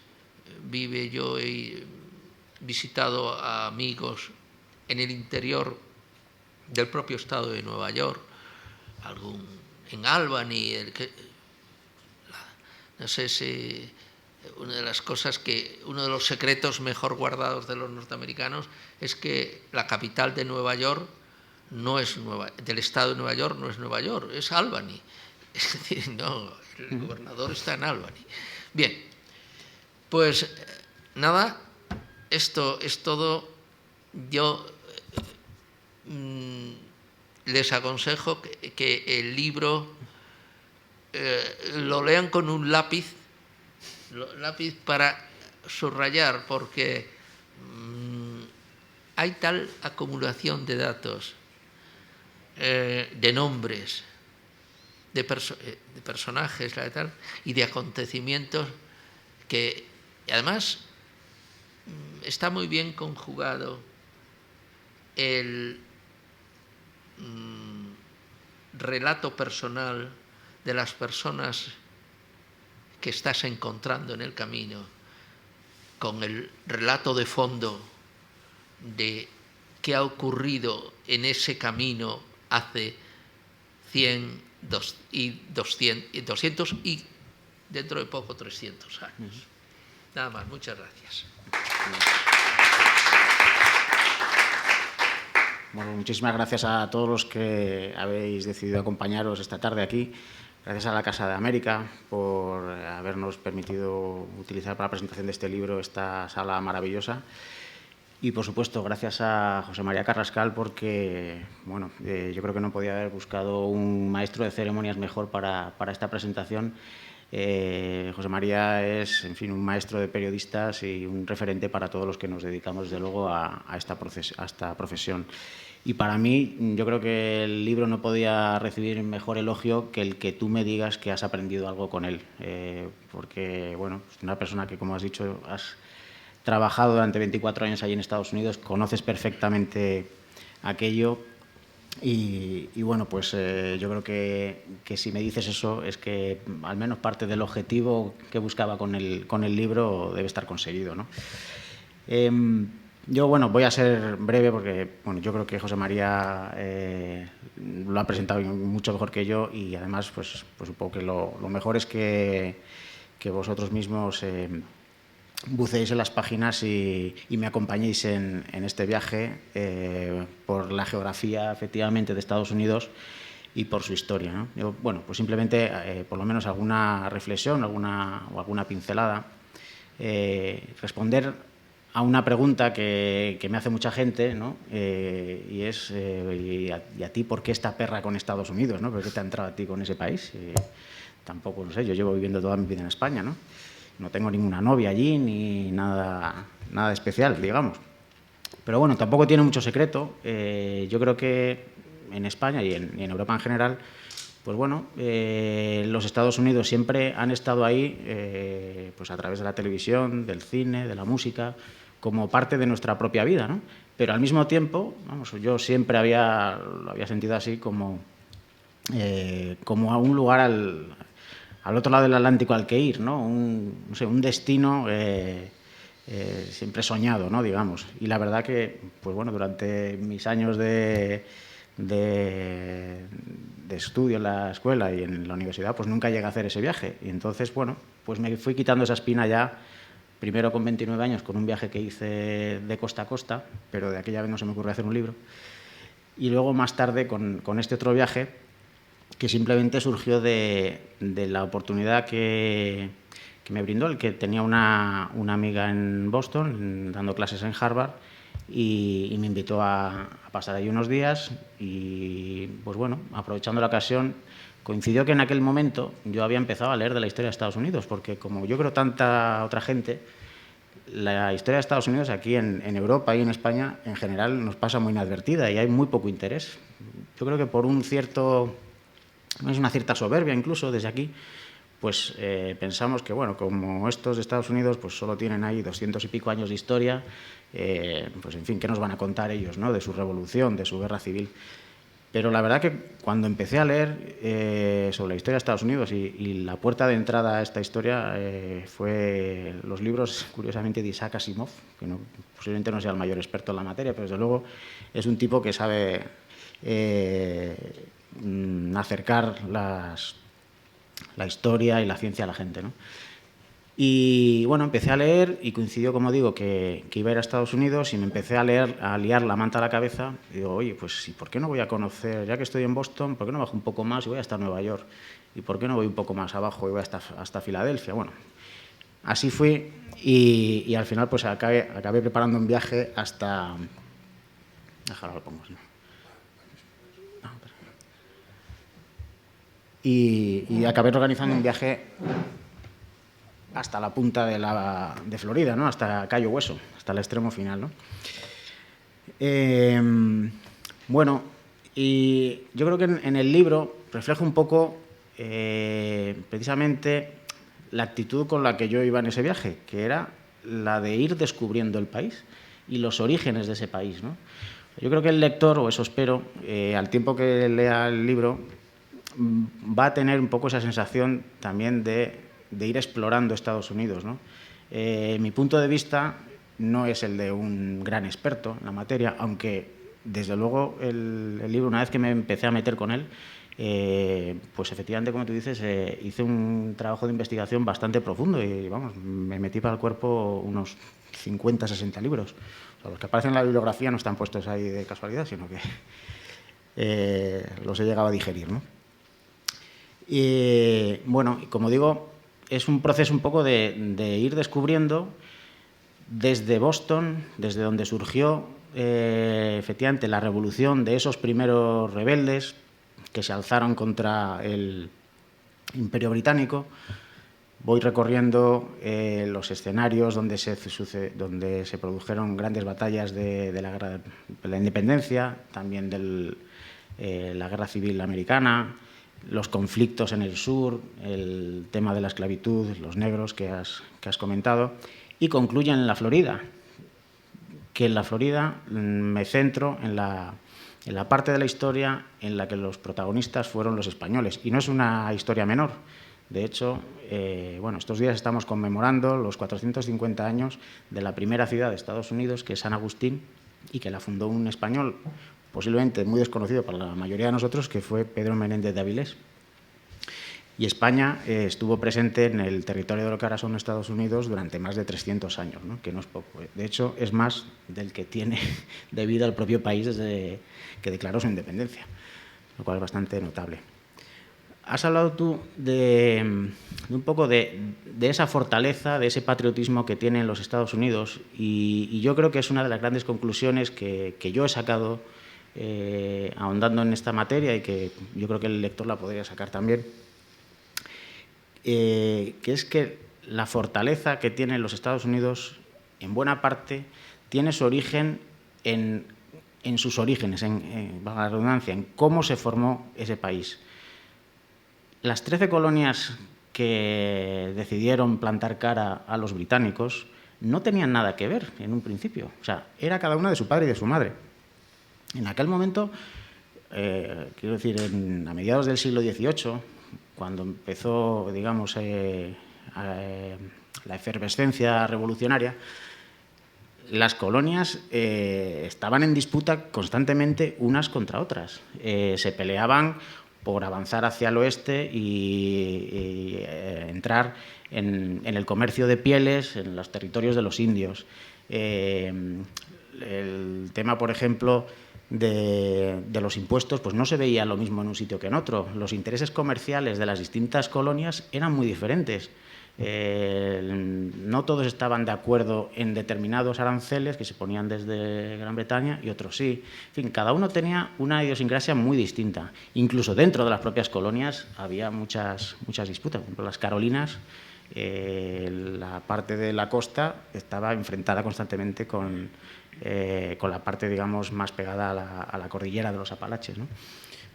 vive. Yo he visitado a amigos en el interior del propio estado de Nueva York, en Albany, no sé si una de las cosas uno de los secretos mejor guardados de los norteamericanos es que la capital de Nueva York del estado de Nueva York no es Nueva York, es Albany. Es decir, no, el gobernador está en Albany. Bien, pues nada, esto es todo. Yo les aconsejo que el libro lo lean con un lápiz para subrayar, porque hay tal acumulación de datos, de nombres, de personajes y de acontecimientos que además está muy bien conjugado el relato personal de las personas que estás encontrando en el camino con el relato de fondo de qué ha ocurrido en ese camino hace 100 y 200 y dentro de poco 300 años. Nada más, muchas gracias. Bueno, muchísimas gracias a todos los que habéis decidido acompañaros esta tarde aquí. Gracias a la Casa de América por habernos permitido utilizar para la presentación de este libro esta sala maravillosa. Y, por supuesto, gracias a José María Carrascal, porque bueno, yo creo que no podía haber buscado un maestro de ceremonias mejor para esta presentación. José María es, en fin, un maestro de periodistas y un referente para todos los que nos dedicamos, desde luego, a esta profesión. Y para mí, yo creo que el libro no podía recibir mejor elogio que el que tú me digas que has aprendido algo con él. Porque, bueno, es una persona que, como has dicho, has trabajado durante 24 años allí en Estados Unidos, conoces perfectamente aquello y bueno, pues yo creo que si me dices eso es que al menos parte del objetivo que buscaba con el libro debe estar conseguido, ¿no? Yo, bueno, voy a ser breve porque, bueno, yo creo que José María lo ha presentado mucho mejor que yo y además, pues supongo que lo mejor es que vosotros mismos buceéis en las páginas y me acompañéis en este viaje por la geografía, efectivamente, de Estados Unidos y por su historia, ¿no? Yo, bueno, pues simplemente, por lo menos alguna reflexión o alguna pincelada. Responder a una pregunta que me hace mucha gente, ¿no? Y es, ¿y a ti por qué esta perra con Estados Unidos, ¿no? ¿Por qué te ha entrado a ti con ese país? Tampoco lo sé, yo llevo viviendo toda mi vida en España, ¿no? No tengo ninguna novia allí ni nada especial, digamos. Pero bueno, tampoco tiene mucho secreto. Yo creo que en España y en Europa en general, pues bueno, los Estados Unidos siempre han estado ahí, pues a través de la televisión, del cine, de la música, como parte de nuestra propia vida, ¿no? Pero al mismo tiempo, vamos, yo siempre lo había sentido así como a un lugar al otro lado del Atlántico al que ir, ¿no? No sé, un destino siempre soñado, ¿no? Digamos. Y la verdad que, pues bueno, durante mis años de estudio en la escuela y en la universidad, pues nunca llegué a hacer ese viaje. Y entonces, bueno, pues me fui quitando esa espina ya, primero con 29 años, con un viaje que hice de costa a costa, pero de aquella vez no se me ocurrió hacer un libro. Y luego, más tarde, con este otro viaje, que simplemente surgió de la oportunidad que me brindó, el que tenía una amiga en Boston, dando clases en Harvard, y me invitó a pasar ahí unos días y, pues bueno, aprovechando la ocasión, coincidió que en aquel momento yo había empezado a leer de la historia de Estados Unidos, porque como yo creo tanta otra gente, la historia de Estados Unidos aquí en Europa y en España en general nos pasa muy inadvertida y hay muy poco interés. Yo creo que por es una cierta soberbia incluso desde aquí, pues pensamos que, bueno, como estos de Estados Unidos pues solo tienen ahí 200 y pico años de historia, pues en fin, ¿qué nos van a contar ellos, ¿no? De su revolución, de su guerra civil? Pero la verdad que cuando empecé a leer sobre la historia de Estados Unidos y la puerta de entrada a esta historia fue los libros, curiosamente, de Isaac Asimov, que posiblemente no sea el mayor experto en la materia, pero desde luego es un tipo que sabe acercar la historia y la ciencia a la gente, ¿no? Y bueno, empecé a leer y coincidió, como digo, que iba a ir a Estados Unidos y me empecé a liar la manta a la cabeza y digo, oye, pues ¿y por qué no voy a conocer, ya que estoy en Boston, por qué no bajo un poco más y voy hasta Nueva York? ¿Y por qué no voy un poco más abajo y voy hasta Filadelfia? Bueno, así fui y al final pues acabé preparando un viaje hasta... Déjalo, lo pongo, ¿no? Y acabé organizando un viaje hasta la punta de Florida, ¿no? Hasta Cayo Hueso, hasta el extremo final, ¿no? Bueno, y yo creo que en el libro reflejo un poco precisamente la actitud con la que yo iba en ese viaje, que era la de ir descubriendo el país y los orígenes de ese país, ¿no? Yo creo que el lector, o eso espero, al tiempo que lea el libro, va a tener un poco esa sensación también de ir explorando Estados Unidos, ¿no? Mi punto de vista no es el de un gran experto en la materia, aunque desde luego el libro, una vez que me empecé a meter con él, pues efectivamente, como tú dices, hice un trabajo de investigación bastante profundo y vamos, me metí para el cuerpo unos 50, 60 libros. O sea, los que aparecen en la bibliografía no están puestos ahí de casualidad, sino que los he llegado a digerir, ¿no? Y bueno, como digo, es un proceso un poco de ir descubriendo desde Boston, desde donde surgió efectivamente la revolución de esos primeros rebeldes que se alzaron contra el Imperio Británico, voy recorriendo los escenarios donde se produjeron grandes batallas de la independencia, también de la Guerra Civil Americana, los conflictos en el sur, el tema de la esclavitud, los negros que has comentado, y concluyen en la Florida, que en la Florida me centro en la parte de la historia en la que los protagonistas fueron los españoles. Y no es una historia menor. De hecho, estos días estamos conmemorando los 450 años de la primera ciudad de Estados Unidos, que es San Agustín, y que la fundó un español posiblemente muy desconocido para la mayoría de nosotros, que fue Pedro Menéndez de Avilés. Y España estuvo presente en el territorio de lo que ahora son Estados Unidos durante más de 300 años, ¿no? Que no es poco. De hecho, es más del que tiene de vida el propio país desde que declaró su independencia, lo cual es bastante notable. Has hablado tú de un poco de esa fortaleza, de ese patriotismo que tienen los Estados Unidos, y yo creo que es una de las grandes conclusiones que yo he sacado ahondando en esta materia, y que yo creo que el lector la podría sacar también. Que es que la fortaleza que tienen los Estados Unidos, en buena parte, tiene su origen en sus orígenes, valga la redundancia, en cómo se formó ese país. Las 13 colonias que decidieron plantar cara a los británicos no tenían nada que ver en un principio. O sea, era cada una de su padre y de su madre. En aquel momento, quiero decir, a mediados del siglo XVIII, cuando empezó, digamos, la efervescencia revolucionaria, las colonias estaban en disputa constantemente unas contra otras. Se peleaban por avanzar hacia el oeste y entrar en el comercio de pieles en los territorios de los indios. El tema, por ejemplo, de los impuestos, pues no se veía lo mismo en un sitio que en otro. Los intereses comerciales de las distintas colonias eran muy diferentes. No todos estaban de acuerdo en determinados aranceles que se ponían desde Gran Bretaña y otros sí. En fin, cada uno tenía una idiosincrasia muy distinta. Incluso dentro de las propias colonias había muchas disputas. Por ejemplo, las Carolinas, la parte de la costa estaba enfrentada constantemente con la parte, digamos, más pegada a la cordillera de los Apalaches, ¿no?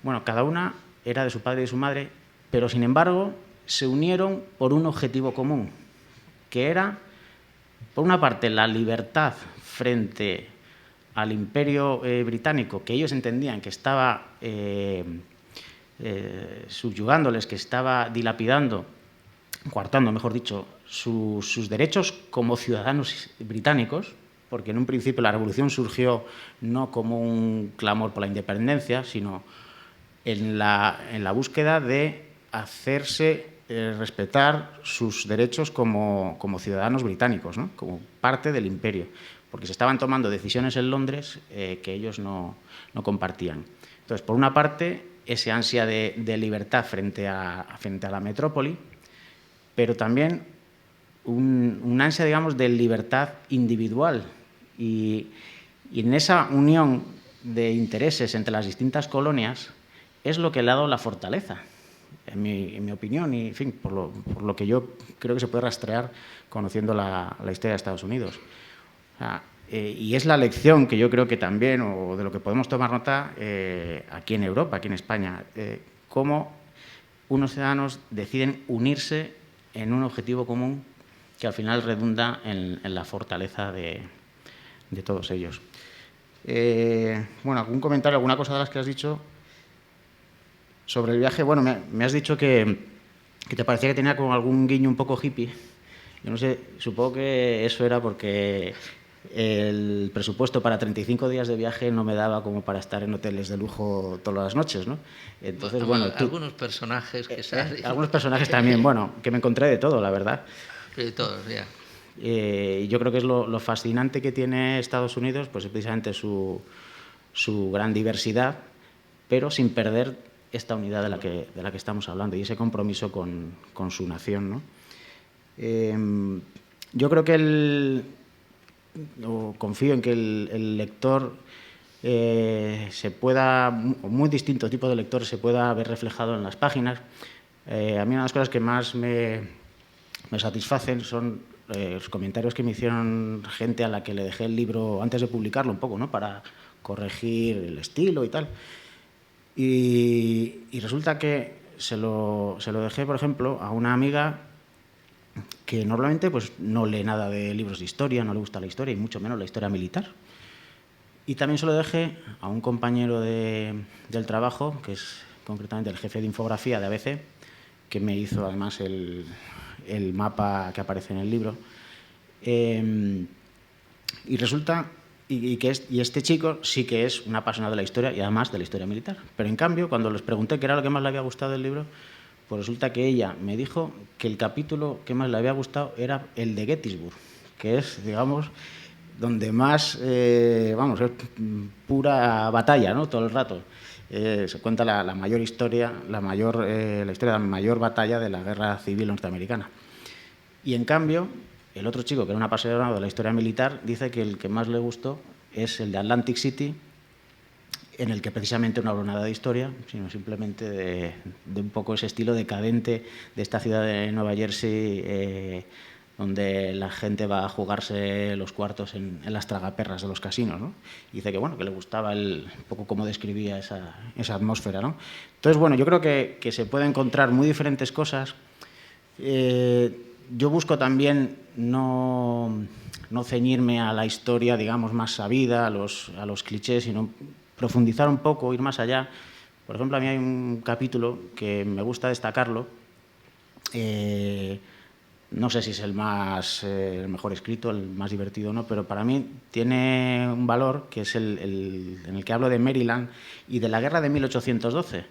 Bueno, cada una era de su padre y de su madre, pero sin embargo se unieron por un objetivo común, que era, por una parte, la libertad frente al Imperio británico, que ellos entendían que estaba subyugándoles, que estaba dilapidando, coartando, mejor dicho, sus derechos como ciudadanos británicos, porque en un principio la revolución surgió no como un clamor por la independencia, sino en la búsqueda de hacerse respetar sus derechos como ciudadanos británicos, ¿no? Como parte del imperio, porque se estaban tomando decisiones en Londres que ellos no compartían. Entonces, por una parte, ese ansia de libertad frente a la metrópoli, pero también un ansia, digamos, de libertad individual. Y en esa unión de intereses entre las distintas colonias es lo que le ha dado la fortaleza, en mi opinión, y en fin, por lo que yo creo que se puede rastrear conociendo la historia de Estados Unidos. O sea, y es la lección que yo creo que también, o de lo que podemos tomar nota aquí en Europa, aquí en España, cómo unos ciudadanos deciden unirse en un objetivo común que al final redunda en la fortaleza de todos ellos. Bueno, algún comentario, alguna cosa de las que has dicho sobre el viaje. Bueno, me has dicho que te parecía que tenía como algún guiño un poco hippie. Yo no sé, supongo que eso era porque el presupuesto para 35 días de viaje no me daba como para estar en hoteles de lujo todas las noches, ¿no? Entonces, bueno, algunos personajes que salen. Algunos personajes también, bueno, que me encontré de todo, la verdad. De todos, ya. Yo creo que es lo fascinante que tiene Estados Unidos, pues es precisamente su gran diversidad, pero sin perder esta unidad de la que estamos hablando y ese compromiso con su nación, ¿no? Yo creo que o confío en que el lector se pueda, muy distintos tipos de lectores se pueda ver reflejado en las páginas. A mí una de las cosas que más me satisfacen son los comentarios que me hicieron gente a la que le dejé el libro antes de publicarlo un poco, ¿no? Para corregir el estilo y tal. Y resulta que se lo dejé, por ejemplo, a una amiga que normalmente pues, no lee nada de libros de historia, no le gusta la historia y mucho menos la historia militar. Y también se lo dejé a un compañero del trabajo, que es concretamente el jefe de infografía de ABC, que me hizo además el mapa que aparece en el libro. Y resulta y este chico sí que es un apasionado de la historia y además de la historia militar. Pero en cambio, cuando les pregunté qué era lo que más le había gustado del libro, pues resulta que ella me dijo que el capítulo que más le había gustado era el de Gettysburg, que es, digamos, donde más, vamos, es pura batalla, ¿no? Todo el rato. Se cuenta la mayor historia, la historia de la mayor batalla de la Guerra Civil Norteamericana. Y en cambio, el otro chico, que era un apasionado de la historia militar, dice que el que más le gustó es el de Atlantic City, en el que precisamente no hablo nada de historia, sino simplemente de un poco ese estilo decadente de esta ciudad de Nueva Jersey, donde la gente va a jugarse los cuartos en las tragaperras de los casinos, ¿no? Y dice que, bueno, que le gustaba un poco cómo describía esa atmósfera, ¿no? Entonces, bueno, yo creo que se puede encontrar muy diferentes cosas. Yo busco también no ceñirme a la historia, digamos, más sabida, a los clichés, sino profundizar un poco, ir más allá. Por ejemplo, a mí hay un capítulo que me gusta destacarlo. No sé si es el mejor escrito, el más divertido o no, pero para mí tiene un valor, que es en el que hablo de Maryland y de la guerra de 1812.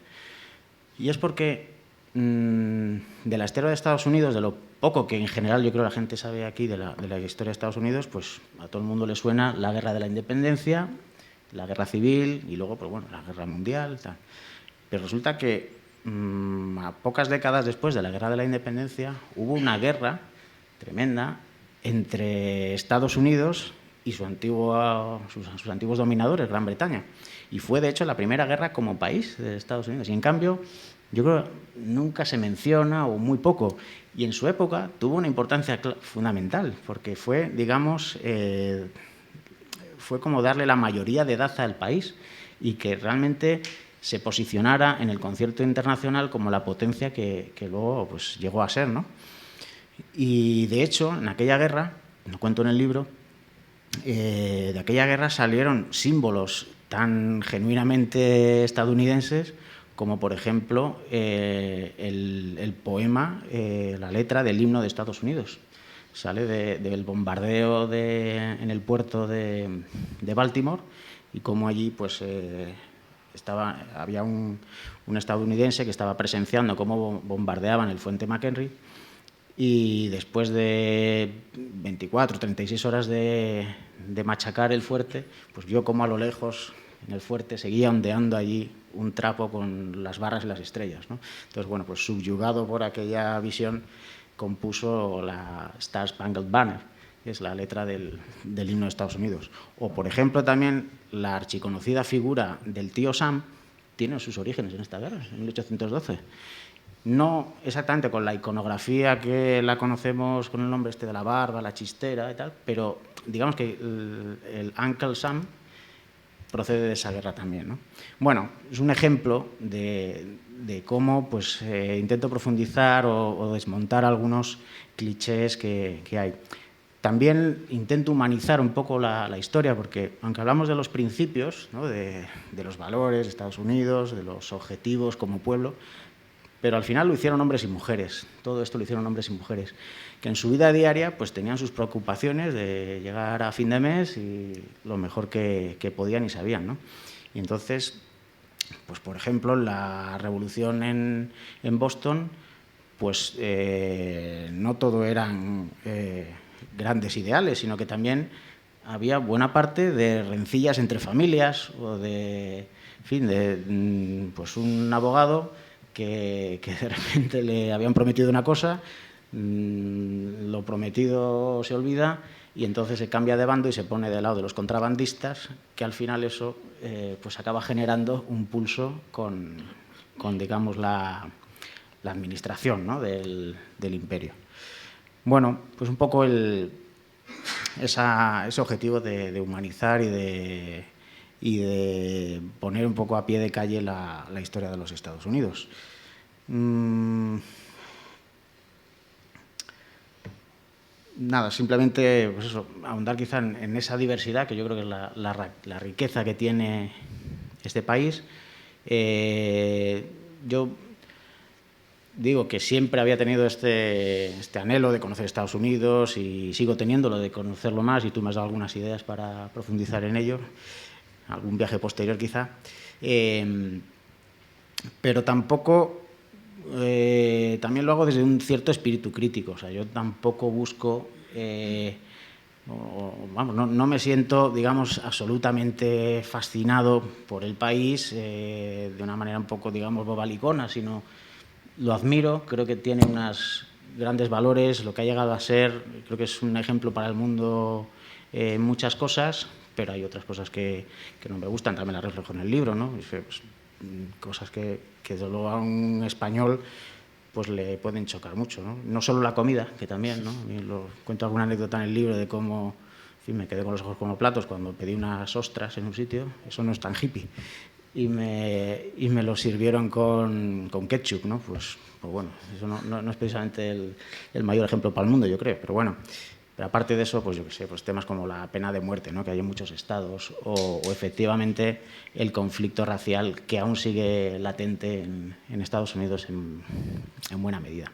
Y es porque de la historia de Estados Unidos, de lo poco que en general yo creo la gente sabe aquí de la historia de Estados Unidos, pues a todo el mundo le suena la guerra de la independencia, la guerra civil y luego, pues bueno, la guerra mundial, tal. Pero resulta que a pocas décadas después de la guerra de la independencia hubo una guerra tremenda entre Estados Unidos y sus antiguos dominadores, Gran Bretaña. Y fue, de hecho, la primera guerra como país de Estados Unidos. Y, en cambio, yo creo que nunca se menciona o muy poco. Y en su época tuvo una importancia fundamental, porque fue, digamos, fue como darle la mayoría de edad al país y que realmente se posicionara en el concierto internacional como la potencia que luego pues, llegó a ser, ¿no? Y, de hecho, en aquella guerra, lo cuento en el libro, de aquella guerra salieron símbolos tan genuinamente estadounidenses como, por ejemplo, el poema, la letra del himno de Estados Unidos. Sale del bombardeo en el puerto de Baltimore y cómo allí pues, había un estadounidense que estaba presenciando cómo bombardeaban el Fuerte McHenry y después de 24 o 36 horas de machacar el fuerte, pues vio cómo a lo lejos en el fuerte seguía ondeando allí un trapo con las barras y las estrellas, ¿no? Entonces, bueno, pues subyugado por aquella visión, compuso la Star Spangled Banner, que es la letra del himno de Estados Unidos. O, por ejemplo, también la archiconocida figura del tío Sam tiene sus orígenes en esta guerra, en 1812. No exactamente con la iconografía que la conocemos con el nombre de la barba, la chistera y tal, pero digamos que el Uncle Sam procede de esa guerra también, ¿no? Bueno, es un ejemplo de cómo pues, intento profundizar o desmontar algunos clichés que hay. También intento humanizar un poco la historia, porque aunque hablamos de los principios, ¿no? de los valores de Estados Unidos, de los objetivos como pueblo, pero al final lo hicieron hombres y mujeres, todo esto lo hicieron hombres y mujeres, que en su vida diaria pues, tenían sus preocupaciones de llegar a fin de mes y lo mejor que podían y sabían, ¿no? Y entonces, pues, por ejemplo, la revolución en Boston, pues no todo eran grandes ideales, sino que también había buena parte de rencillas entre familias o de, en fin, pues un abogado que de repente le habían prometido una cosa, lo prometido se olvida y entonces se cambia de bando y se pone del lado de los contrabandistas, que al final eso pues acaba generando un pulso con digamos, la administración, ¿no?, del imperio. Bueno, pues un poco ese objetivo de humanizar y de poner un poco a pie de calle la historia de los Estados Unidos. Nada, simplemente pues eso, ahondar quizá en esa diversidad, que yo creo que es la riqueza que tiene este país. Yo digo que siempre había tenido este anhelo de conocer Estados Unidos y sigo teniéndolo de conocerlo más, y tú me has dado algunas ideas para profundizar en ello, algún viaje posterior quizá. Pero tampoco, también lo hago desde un cierto espíritu crítico, o sea, yo tampoco busco, vamos, no me siento, digamos, absolutamente fascinado por el país de una manera un poco, digamos, bobalicona, sino lo admiro, creo que tiene unos grandes valores, lo que ha llegado a ser, creo que es un ejemplo para el mundo en muchas cosas, pero hay otras cosas que no me gustan, también las reflejo en el libro, ¿no? Pues, cosas que desde luego a un español pues le pueden chocar mucho, ¿no? No solo la comida, que también, ¿no? Cuento alguna anécdota en el libro de cómo, en fin, me quedé con los ojos como platos cuando pedí unas ostras en un sitio, eso no es tan hippie, y me lo sirvieron con ketchup, ¿no? Pues bueno, eso no es precisamente el mayor ejemplo para el mundo, yo creo, pero bueno. Pero aparte de eso, pues yo qué sé, pues temas como la pena de muerte, ¿no?, que hay en muchos estados, o efectivamente el conflicto racial que aún sigue latente en Estados Unidos en buena medida.